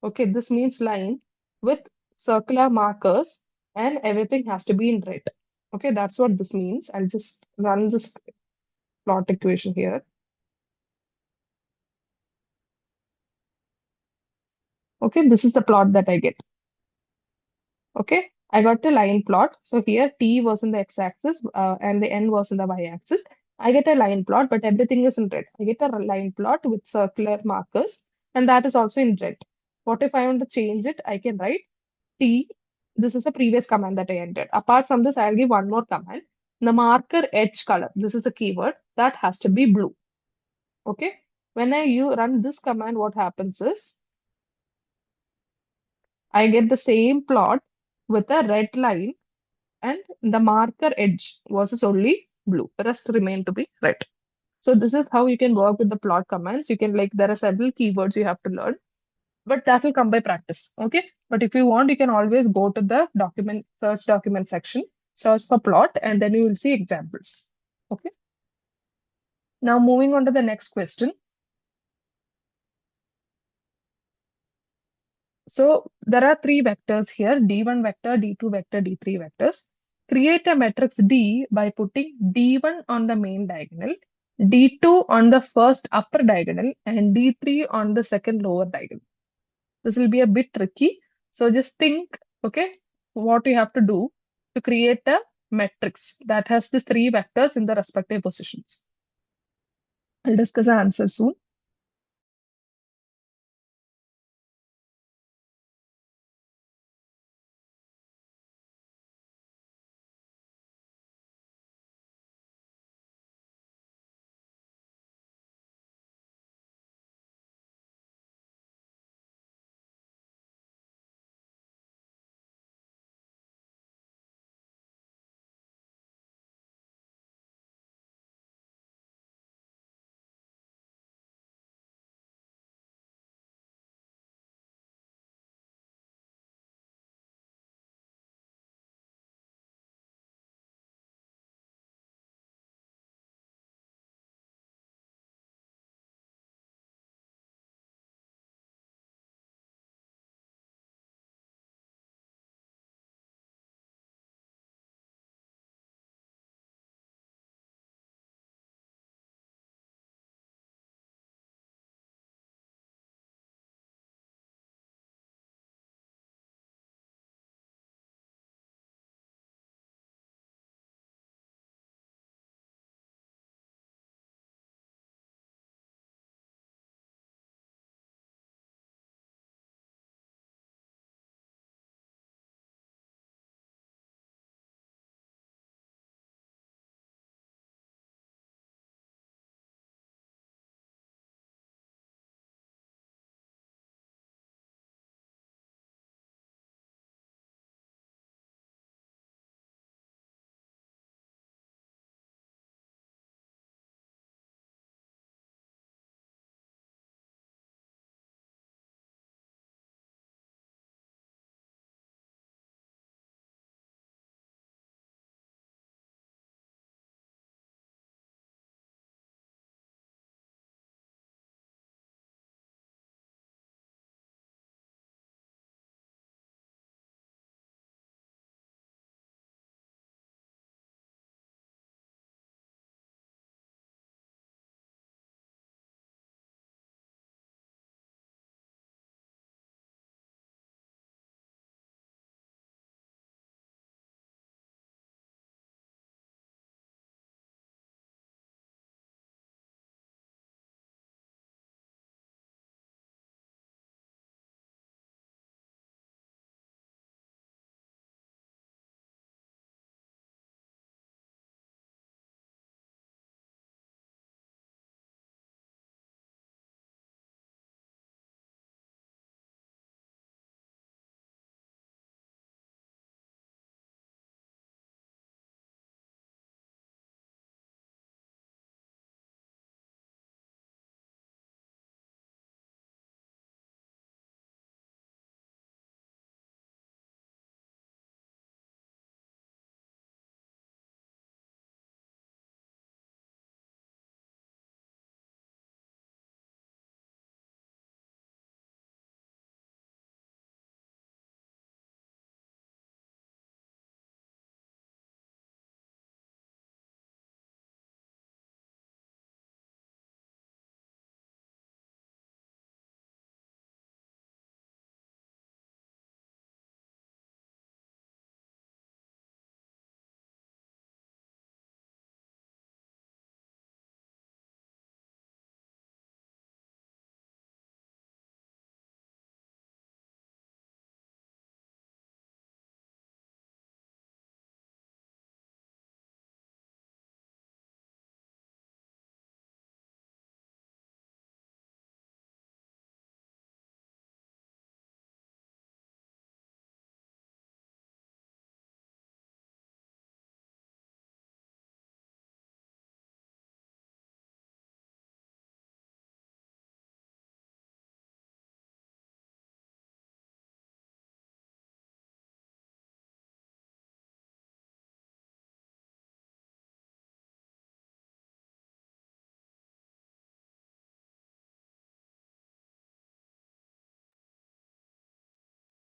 A: Okay, this means line with circular markers and everything has to be in red. Okay, that's what this means. I'll just run this plot equation here. Okay, this is the plot that I get. Okay, I got the line plot. So here t was in the x-axis and the n was in the y-axis. I get a line plot, but everything is in red. I get a line plot with circular markers, and that is also in red. What if I want to change it? I can write t. This is a previous command that I entered. Apart from this, I'll give one more command. The marker edge color, this is a keyword, that has to be blue. Okay. When you run this command, what happens is I get the same plot with a red line and the marker edge was only blue. The rest remain to be red. So this is how you can work with the plot commands. You can like there are several keywords you have to learn, but that will come by practice. Okay. But if you want, you can always go to the document search document section, search for plot, and then you will see examples. Okay. Now moving on to the next question. So there are three vectors here, D1 vector, D2 vector, D3 vectors. Create a matrix D by putting D1 on the main diagonal, D2 on the first upper diagonal, and D3 on the second lower diagonal. This will be a bit tricky. So just think, okay, what you have to do to create a matrix that has these three vectors in the respective positions. I'll discuss the answer soon.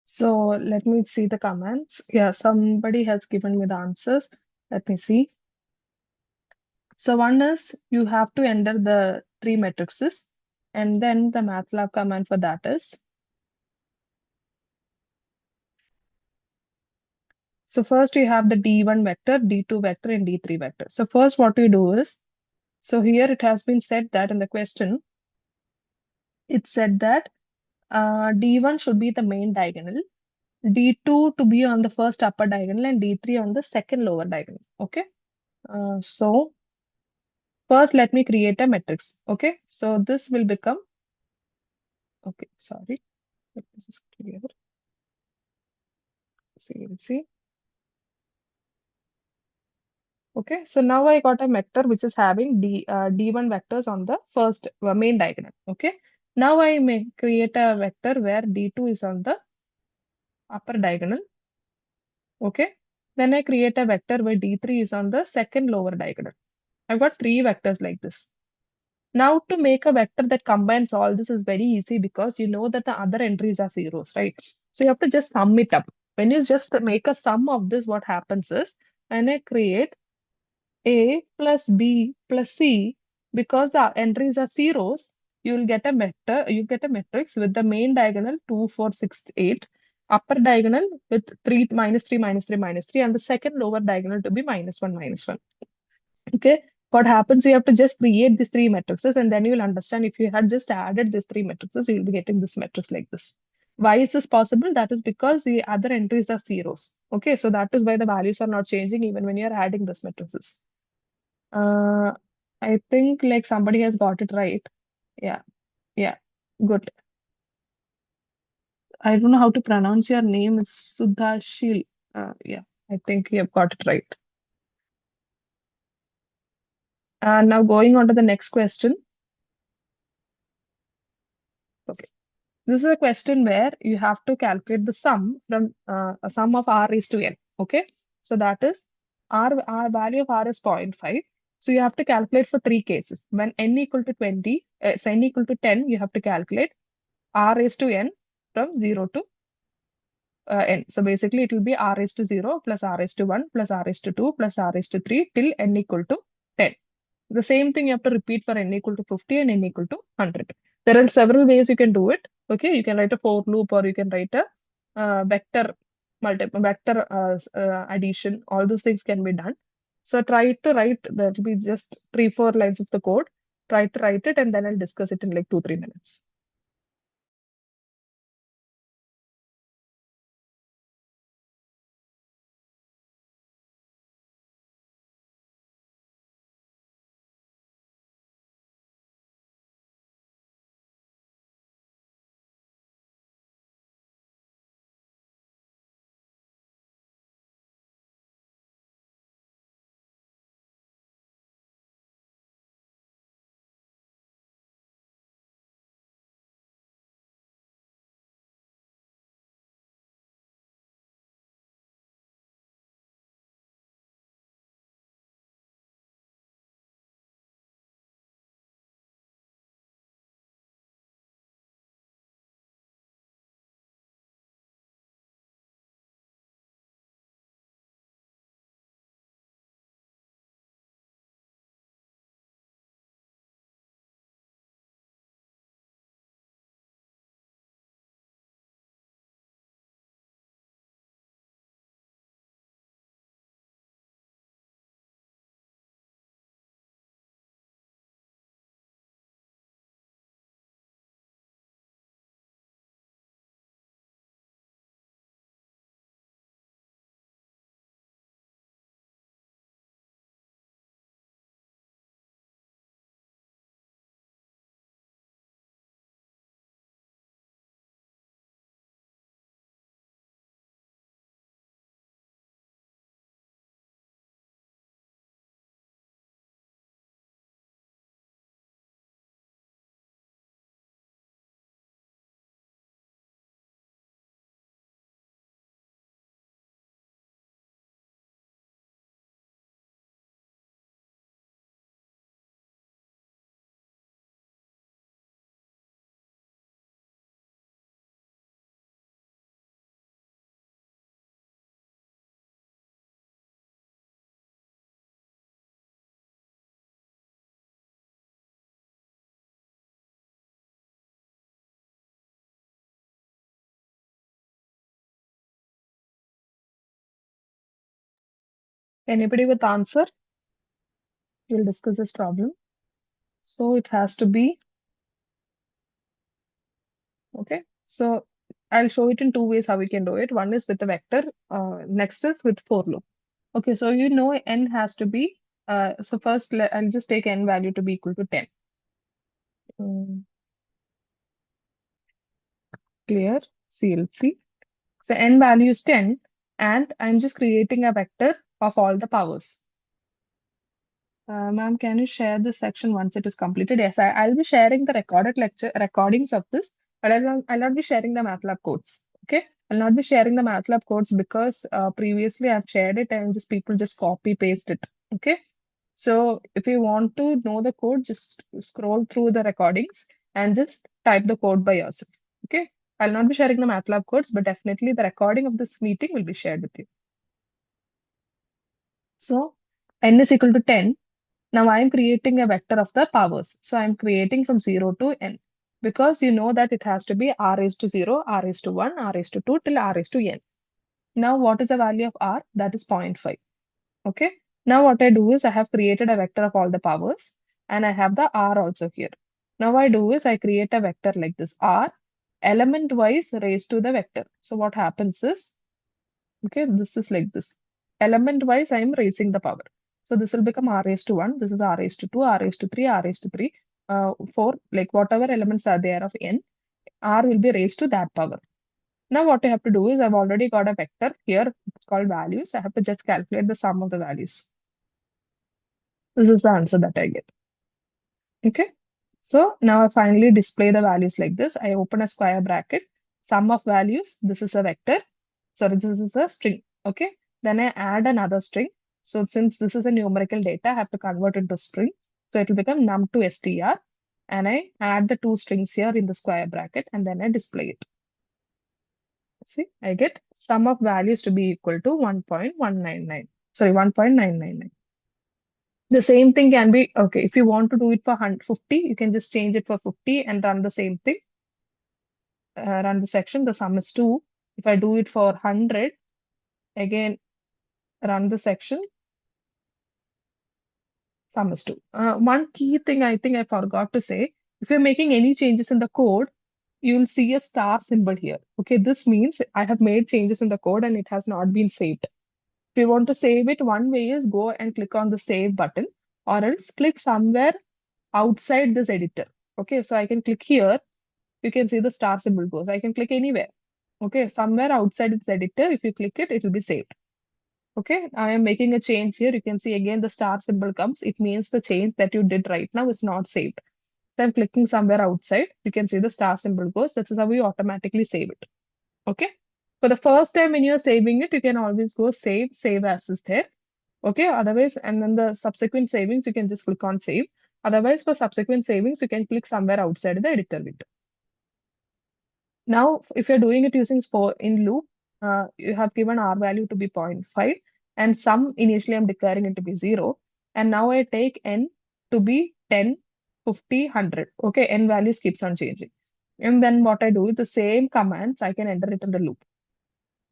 A: So let me see the comments. Yeah, somebody has given me the answers. Let me see. So one is you have to enter the three matrices, and then the Matlab command for that is. So first you have the D1 vector, D2 vector, and D3 vector. So first what you do is, so here it has been said that in the question, it said that D1 should be the main diagonal, D2 to be on the first upper diagonal, and D3 on the second lower diagonal. Okay. So first let me create a matrix. Okay. So this will become, okay, sorry. Let me just clear. See. Okay, so now I got a vector which is having D1 vectors on the first main diagonal. Okay, now I may create a vector where D2 is on the upper diagonal. Okay, then I create a vector where D3 is on the second lower diagonal. I've got three vectors like this. Now to make a vector that combines all this is very easy because you know that the other entries are zeros, right? So you have to just sum it up. When you just make a sum of this, what happens is when I create A plus B plus C, because the entries are zeros, you will get a vector, you get a matrix with the main diagonal 2, 4, 6, 8, upper diagonal with 3, minus 3, minus 3, minus 3, and the second lower diagonal to be minus 1, minus 1. Okay. What happens, you have to just create these three matrices, and then you will understand if you had just added these three matrices, you will be getting this matrix like this. Why is this possible? That is because the other entries are zeros. Okay, so that is why the values are not changing even when you are adding these matrices. Uh, I think like somebody has got it right. Yeah, yeah, good. I don't know how to pronounce your name. It's Sudhashil. Yeah, I think you have got it right. Now going on to the next question. Okay, this is a question where you have to calculate the sum from a sum of r raised to n. Okay, so that is r value of r is 0.5. So you have to calculate for three cases. When n equal to 20, so n equal to 10, you have to calculate r raised to n from 0 to n. So basically it will be r raised to 0 plus r raised to 1 plus r raised to 2 plus r raised to 3 till n equal to 10. The same thing you have to repeat for n equal to 50 and n equal to 100. There are several ways you can do it. Okay, you can write a for loop or you can write a vector addition. All those things can be done. So try to write, there will be just 3, 4 lines of the code. Try to write it and then I'll discuss it in like 2, 3 minutes. Anybody with answer? We'll discuss this problem. So it has to be, okay. So I'll show it in two ways how we can do it. One is with the vector, next is with for loop. Okay, so you know n has to be, so first I'll just take n value to be equal to 10. Clear, CLC. So n value is 10, and I'm just creating a vector of all the powers. Ma'am, can you share this section once it is completed? Yes, I'll be sharing the recorded lecture recordings of this, but I'll not be sharing the Matlab codes. Okay, I'll not be sharing the Matlab codes because previously I've shared it and just people just copy paste it. Okay, so if you want to know the code, just scroll through the recordings and just type the code by yourself. Okay, I'll not be sharing the Matlab codes, but definitely the recording of this meeting will be shared with you. So n is equal to 10. Now I'm creating a vector of the powers. So I'm creating from 0 to n because you know that it has to be r raised to 0, r raised to 1, r raised to 2 till r raised to n. Now what is the value of r? That is 0.5. Okay. Now what I do is I have created a vector of all the powers and I have the r also here. Now I do is I create a vector like this r element wise raised to the vector. So what happens is, okay, this is like this. Element wise, I am raising the power. So this will become r raised to 1. This is r raised to 2, r raised to 3, r raised to 3. 4, like whatever elements are there of n, r will be raised to that power. Now what I have to do is I've already got a vector here. It's called values. I have to just calculate the sum of the values. This is the answer that I get. Okay. So now I finally display the values like this. I open a square bracket. Sum of values. This is a vector. Sorry, this is a string. Okay. Then I add another string. So since this is a numerical data, I have to convert into string. So it will become num to str. And I add the two strings here in the square bracket and then I display it. See, I get sum of values to be equal to 1.199. Sorry, 1.999. The same thing can be, okay, if you want to do it for 50, you can just change it for 50 and run the same thing. Run the section, the sum is 2. If I do it for 100, again, run the section, sum is 2. One key thing I think I forgot to say, if you're making any changes in the code, you'll see a star symbol here. Okay, this means I have made changes in the code and it has not been saved. If you want to save it, one way is go and click on the save button or else click somewhere outside this editor. Okay, so I can click here. You can see the star symbol goes. I can click anywhere. Okay, somewhere outside its editor. If you click it, it will be saved. Okay, I am making a change here. You can see again the star symbol comes. It means the change that you did right now is not saved. So I'm clicking somewhere outside. You can see the star symbol goes. This is how we automatically save it. Okay. For the first time when you're saving it, you can always go save as is there. Okay. Otherwise, and then the subsequent savings, you can just click on save. Otherwise, for subsequent savings, you can click somewhere outside the editor window. Now, if you're doing it using for in loop, you have given r value to be 0.5 and sum initially I'm declaring it to be 0. And now I take n to be 10, 50, 100. Okay, n values keeps on changing. And then what I do is the same commands, I can enter it in the loop.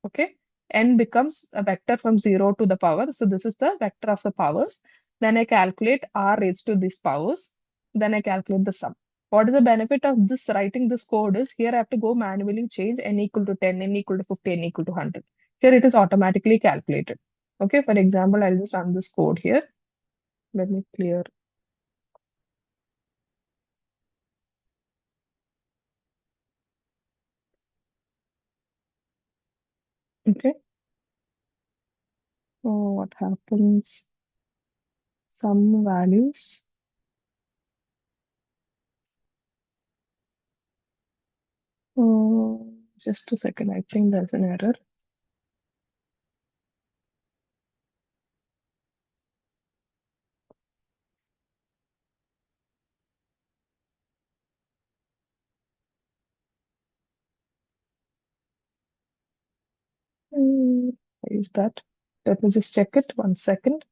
A: Okay, n becomes a vector from 0 to the power. So this is the vector of the powers. Then I calculate r raised to these powers. Then I calculate the sum. What is the benefit of this writing this code is here I have to go manually change n equal to 10, n equal to 50, n equal to 100. Here it is automatically calculated. Okay, for example, I'll just run this code here. Let me clear. Okay. So what happens? Some values. Just a second. I think there's an error. Why is that? Let me just check it 1 second.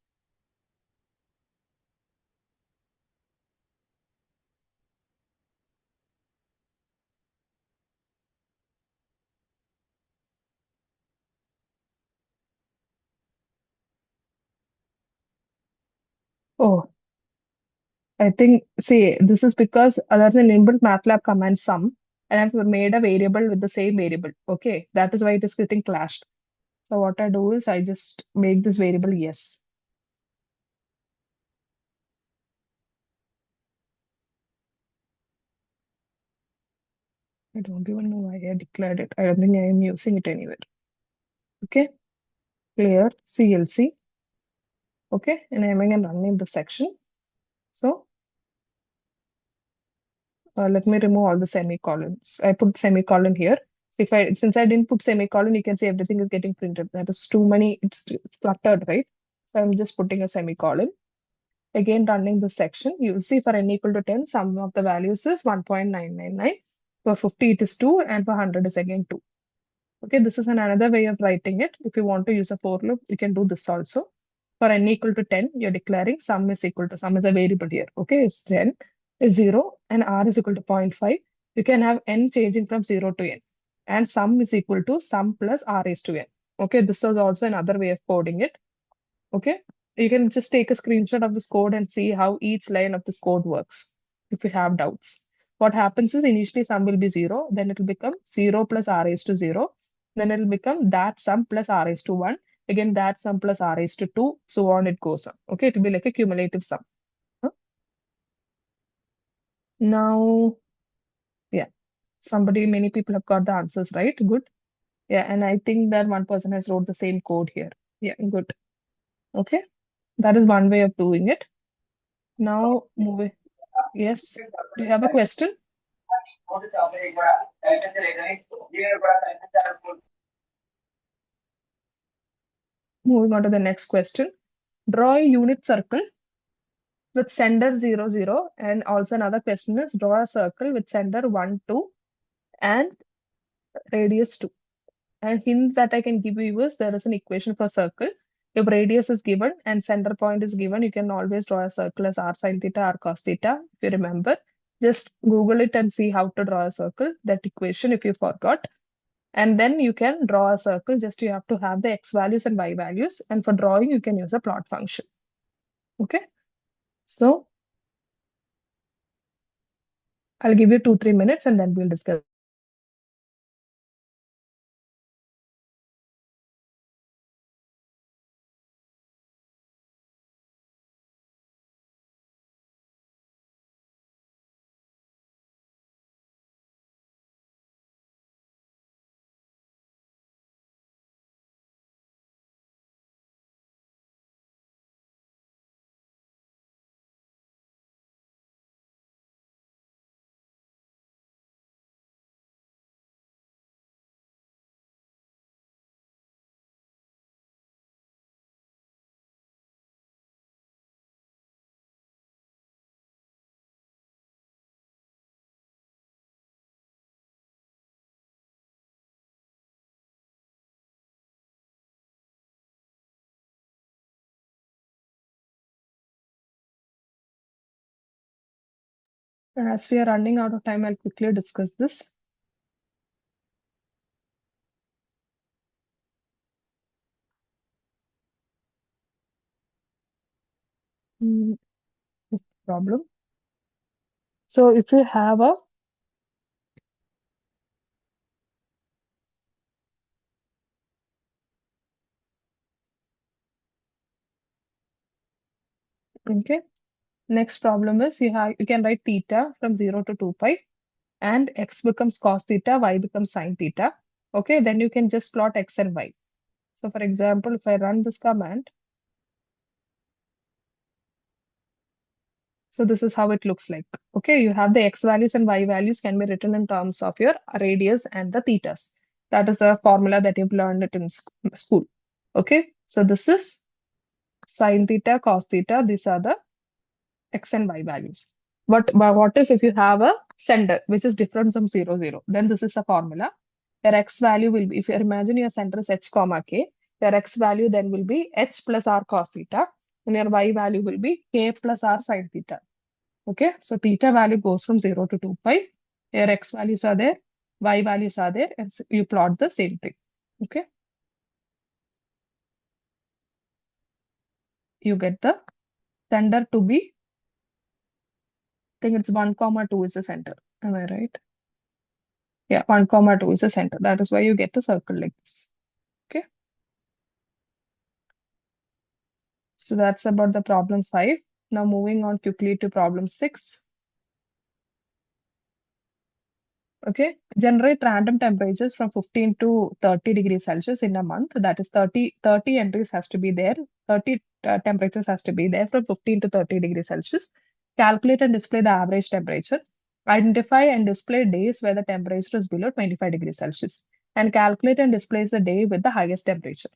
A: Oh, I think, see, this is because there's an inbuilt MATLAB command sum, and I've made a variable with the same variable. Okay, that is why it is getting clashed. So what I do is I just make this variable yes. I don't even know why I declared it. I don't think I am using it anywhere. Okay, clear CLC. Okay, and I'm going to run the section. So let me remove all the semicolons. I put semicolon here. So if I, since I didn't put semicolon, you can see everything is getting printed. That is too many, it's cluttered, right? So I'm just putting a semicolon. Again, running this section, you will see for n equal to 10, sum of the values is 1.999. For 50, it is 2, and for 100 is again 2. Okay, this is another way of writing it. If you want to use a for loop, you can do this also. For n equal to 10, you're declaring sum is equal to, sum is a variable here. Okay, it's 10 is 0 and r is equal to 0.5. You can have n changing from 0 to n. And sum is equal to sum plus r raised to n. Okay, this is also another way of coding it. Okay, you can just take a screenshot of this code and see how each line of this code works if you have doubts. What happens is initially sum will be 0, then it will become 0 plus r raised to 0, then it will become that sum plus r raised to 1, again that sum plus r raised to 2, so on it goes on. Okay, it will be like a cumulative sum. Huh? Now, yeah, many people have got the answers right. Good. Yeah, and I think that one person has wrote the same code here. Yeah, good. Okay, that is one way of doing it. Now, moving. Yes. Do you have a question? Moving on to the next question. Draw a unit circle with center 0, 0. And also another question is draw a circle with center 1, 2 and radius 2. And hints that I can give you is there is an equation for circle. If radius is given and center point is given, you can always draw a circle as r sine theta, r cos theta. If you remember, just Google it and see how to draw a circle, that equation if you forgot. And then you can draw a circle, just you have to have the x values and y values. And for drawing, you can use a plot function. Okay. So I'll give you 2-3 minutes and then we'll discuss. As we are running out of time, I'll quickly discuss this. No problem. So if you have a okay, next problem is you can write theta from 0 to 2 pi and x becomes cos theta, y becomes sin theta. Okay, then you can just plot x and y. So for example, if I run this command, so this is how it looks like. Okay, you have the x values and y values can be written in terms of your radius and the thetas. That is a formula that you've learned it in school. Okay, so this is sin theta, cos theta. These are the x and y values. But what if you have a center which is different from 0, 0? Then this is a formula. Your x value will be, if you imagine your center is h comma k, your x value then will be h plus r cos theta, and your y value will be k plus r sin theta. Okay, so theta value goes from 0 to 2 pi. Your x values are there, y values are there, and so you plot the same thing. Okay, you get the center to be, I think it's 1, 2 is the center. Am I right? Yeah, 1, 2 is the center. That is why you get the circle like this. Okay. So that's about the problem 5. Now moving on quickly to problem 6. Okay, generate random temperatures from 15 to 30 degrees Celsius in a month. That is 30 entries has to be there. 30 temperatures has to be there from 15 to 30 degrees Celsius. Calculate and display the average temperature. Identify and display days where the temperature is below 25 degrees Celsius. And calculate and displays the day with the highest temperature.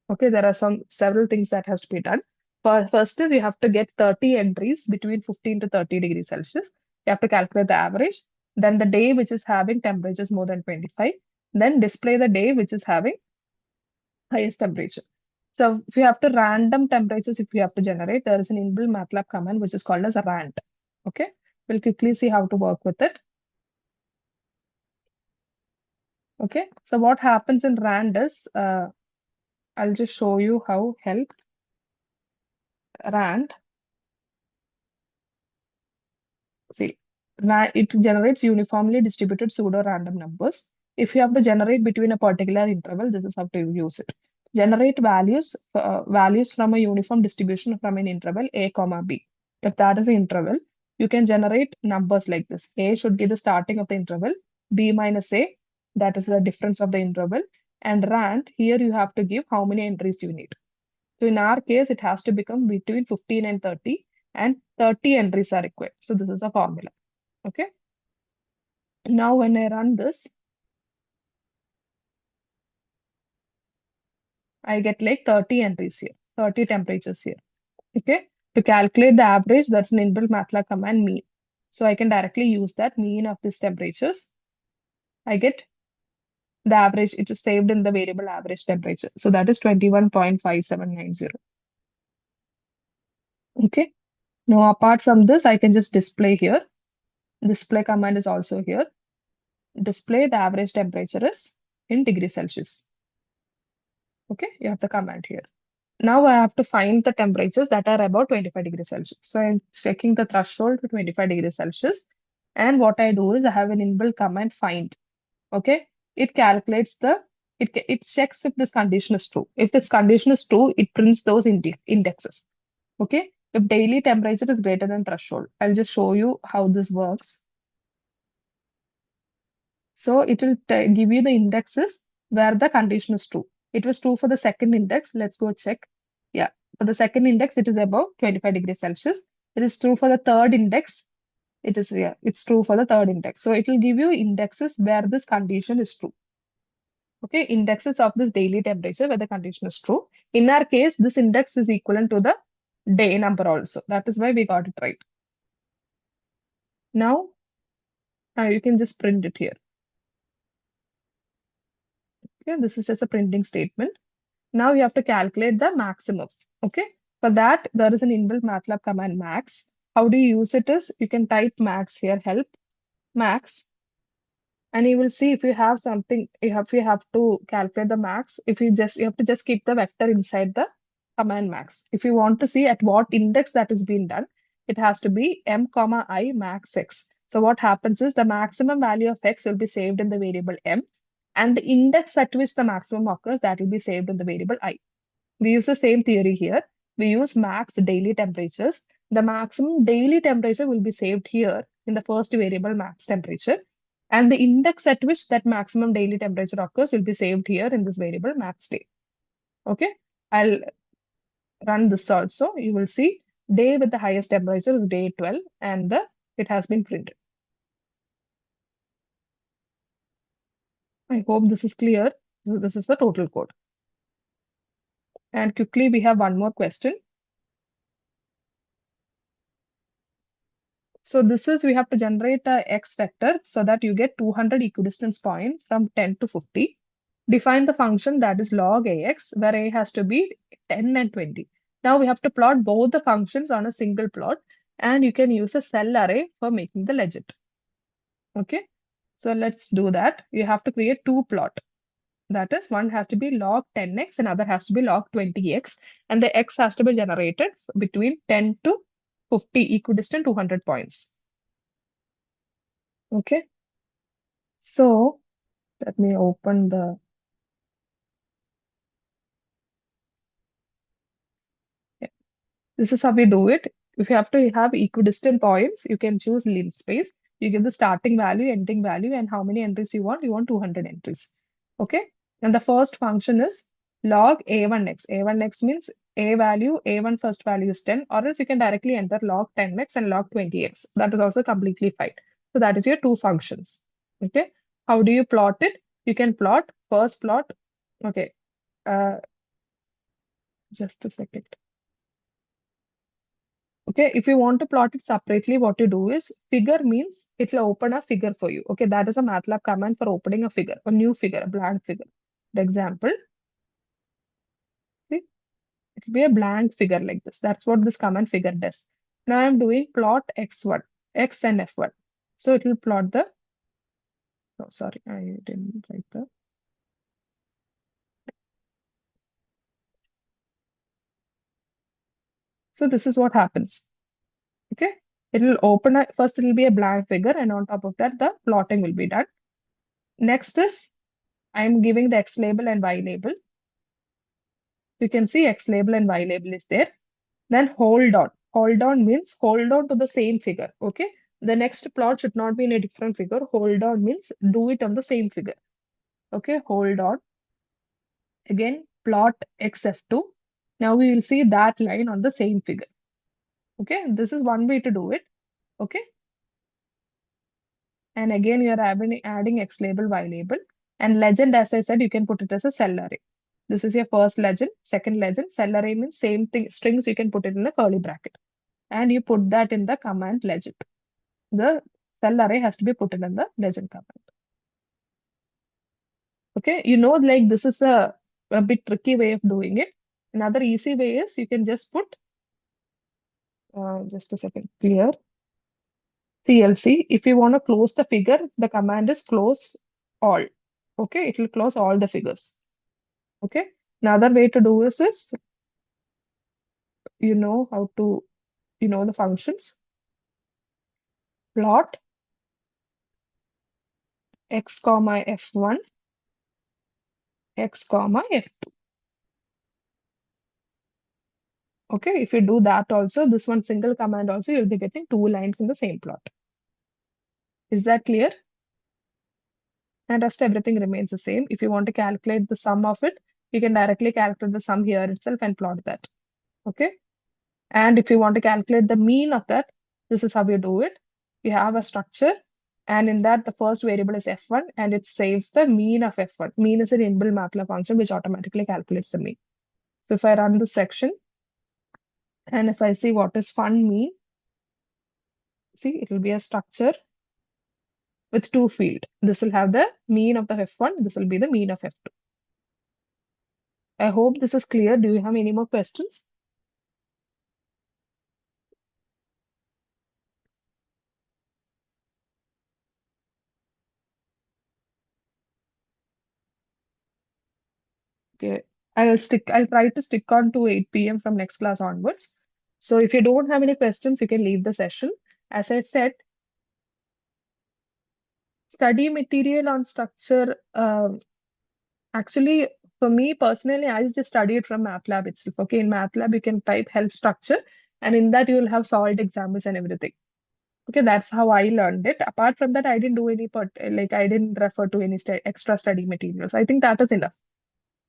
A: Okay, there are several things that has to be done. First is you have to get 30 entries between 15 to 30 degrees Celsius. You have to calculate the average. Then the day which is having temperatures more than 25. Then display the day which is having highest temperature. So if you have to random temperatures, if you have to generate, there is an inbuilt Matlab command which is called as a rand. Okay, we'll quickly see how to work with it. Okay, so what happens in rand is, I'll just show you how help rand. See, it generates uniformly distributed pseudo-random numbers. If you have to generate between a particular interval, this is how to use it. Generate values from a uniform distribution from an interval a comma b. If that is an interval, you can generate numbers like this. A should be the starting of the interval, b minus a, that is the difference of the interval. And rand, here you have to give how many entries you need. So in our case, it has to become between 15 and 30, and 30 entries are required. So this is a formula. Okay. Now when I run this, I get like 30 entries here, 30 temperatures here. Okay. To calculate the average, that's an inbuilt Matlab command mean. So I can directly use that mean of these temperatures. I get the average, it is saved in the variable average temperature. So that is 21.5790. Okay. Now apart from this, I can just display here. Display command is also here. Display the average temperature is in degrees Celsius. Okay, you have the command here. Now I have to find the temperatures that are above 25 degrees Celsius. So I'm checking the threshold to 25 degrees Celsius. And what I do is I have an inbuilt command find. Okay, it calculates it checks if this condition is true. If this condition is true, it prints those indexes. Okay, if daily temperature is greater than threshold, I'll just show you how this works. So it will give you the indexes where the condition is true. It was true for the second index. Let's go check. Yeah, for the second index, it is above 25 degrees Celsius. It is true for the third index. It's true for the third index. So it will give you indexes where this condition is true. Okay, indexes of this daily temperature where the condition is true. In our case, this index is equivalent to the day number also. That is why we got it right. Now, you can just print it here. Okay, this is just a printing statement. Now you have to calculate the maximum. Okay, for that, there is an inbuilt Matlab command max. How do you use it is, you can type max here, help max, and you will see if you have something, you have to calculate the max. If you have to just keep the vector inside the command max. If you want to see at what index that is being done, it has to be m comma I max x. So what happens is the maximum value of x will be saved in the variable m, and the index at which the maximum occurs, that will be saved in the variable I. We use the same theory here. We use max daily temperatures. The maximum daily temperature will be saved here in the first variable max temperature. And the index at which that maximum daily temperature occurs will be saved here in this variable max day. Okay, I'll run this also. You will see day with the highest temperature is day 12, and it has been printed. I hope this is clear. This is the total code. And quickly, we have one more question. So this is, we have to generate a x vector so that you get 200 equidistance points from 10 to 50. Define the function that is log ax, where a has to be 10 and 20. Now we have to plot both the functions on a single plot, and you can use a cell array for making the legend. Okay, so let's do that. You have to create two plot. That is, one has to be log 10x, and other has to be log 20x, and the x has to be generated between 10 to 50 equidistant 200 points. Okay. So let me open the. Yeah. This is how we do it. If you have to have equidistant points, you can choose linspace. You give the starting value, ending value, and how many entries you want. You want 200 entries. Okay. And the first function is log a1x. A1x means a value, a1 first value is 10, or else you can directly enter log 10x and log 20x. That is also completely fine. So that is your two functions. Okay. How do you plot it? You can plot first plot. Okay. Uh, just a second. Okay, if you want to plot it separately, what you do is figure means it will open a figure for you. Okay, that is a MATLAB command for opening a figure, a new figure, a blank figure. For example, see, it will be a blank figure like this. That's what this command figure does. Now I'm doing plot x1, x and f1. So it will plot the, oh, sorry, I didn't write the. So this is what happens. Okay, it will open, first it will be a blank figure, and on top of that, the plotting will be done. Next is I'm giving the x label and y label. You can see X label and Y label is there. Then hold on. Hold on means hold on to the same figure. Okay. The next plot should not be in a different figure. Hold on means do it on the same figure. Okay. Hold on. Again, plot XF2. Now we will see that line on the same figure. Okay. This is one way to do it. Okay. And again, you are adding X label, Y label. And legend, as I said, you can put it as a cell array. This is your first legend, second legend. Cell array means same thing. Strings, you can put it in a curly bracket. And you put that in the command legend. The cell array has to be put in the legend command. Okay, like this is a bit tricky way of doing it. Another easy way is you can just put, just a second, clear CLC. If you want to close the figure, the command is close all. Okay, it will close all the figures. Okay, another way to do this is, how to, the functions. Plot x comma f1, x comma f2. Okay, if you do that also, this one single command also, you'll be getting two lines in the same plot. Is that clear? And rest everything remains the same. If you want to calculate the sum of it, you can directly calculate the sum here itself and plot that. Okay. And if you want to calculate the mean of that, this is how you do it. You have a structure, and in that, the first variable is f1, and it saves the mean of f1. Mean is an inbuilt MATLAB function which automatically calculates the mean. So if I run this section, and if I see what is fun mean, see, it will be a structure with two fields. This will have the mean of the f1. This will be the mean of f2. I hope this is clear. Do you have any more questions? Okay. I'll try to stick on to 8 p.m. from next class onwards. So if you don't have any questions, you can leave the session. As I said, study material on structure. Actually, for me personally, I just studied from Matlab itself. Okay, in Matlab, you can type help structure, and in that, you will have solved examples and everything. Okay, that's how I learned it. Apart from that, I didn't do any I didn't refer to any extra study materials. I think that is enough.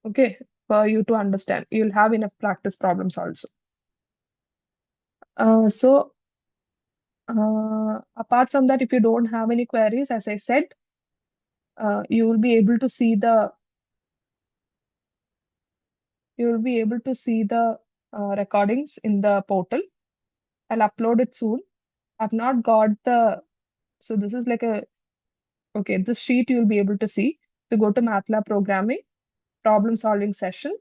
A: Okay, for you to understand. You'll have enough practice problems also. So apart from that, if you don't have any queries, as I said, you will be able to see the recordings in the portal. I'll upload it soon. I've not got so this is like okay, this sheet you'll be able to see. To go to MATLAB programming, problem solving session.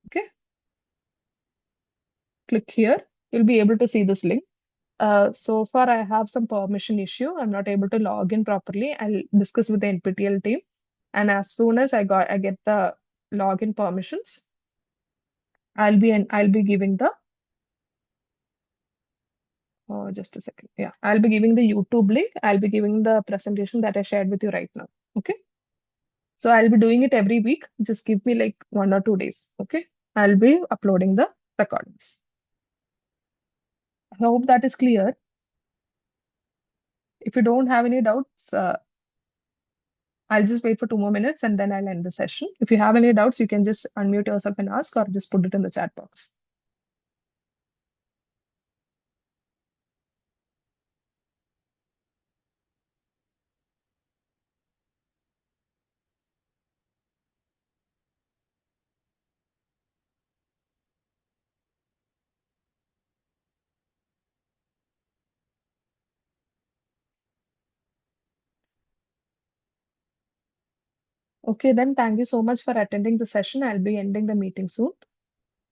A: Okay, click here. You'll be able to see this link. So far, I have some permission issue. I'm not able to log in properly. I'll discuss with the NPTEL team. And as soon as I get the login permissions, I'll be giving the Just a second. Yeah, I'll be giving the YouTube link. I'll be giving the presentation that I shared with you right now. Okay. So I'll be doing it every week. Just give me like 1 or 2 days. Okay. I'll be uploading the recordings. I hope that is clear. If you don't have any doubts, I'll just wait for 2 more minutes and then I'll end the session. If you have any doubts, you can just unmute yourself and ask or just put it in the chat box. Okay, then thank you so much for attending the session. I'll be ending the meeting soon.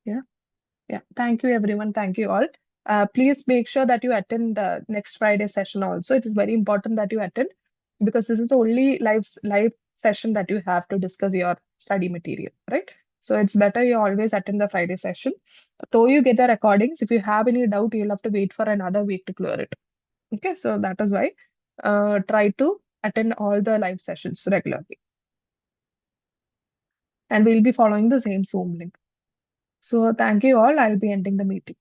A: Yeah. Yeah. Thank you, everyone. Thank you all. Please make sure that you attend next Friday session also. It is very important that you attend because this is the only live session that you have to discuss your study material, right? So it's better you always attend the Friday session. Though you get the recordings, if you have any doubt, you'll have to wait for another week to clear it. Okay, so that is why try to attend all the live sessions regularly. And we'll be following the same Zoom link. So thank you all. I'll be ending the meeting.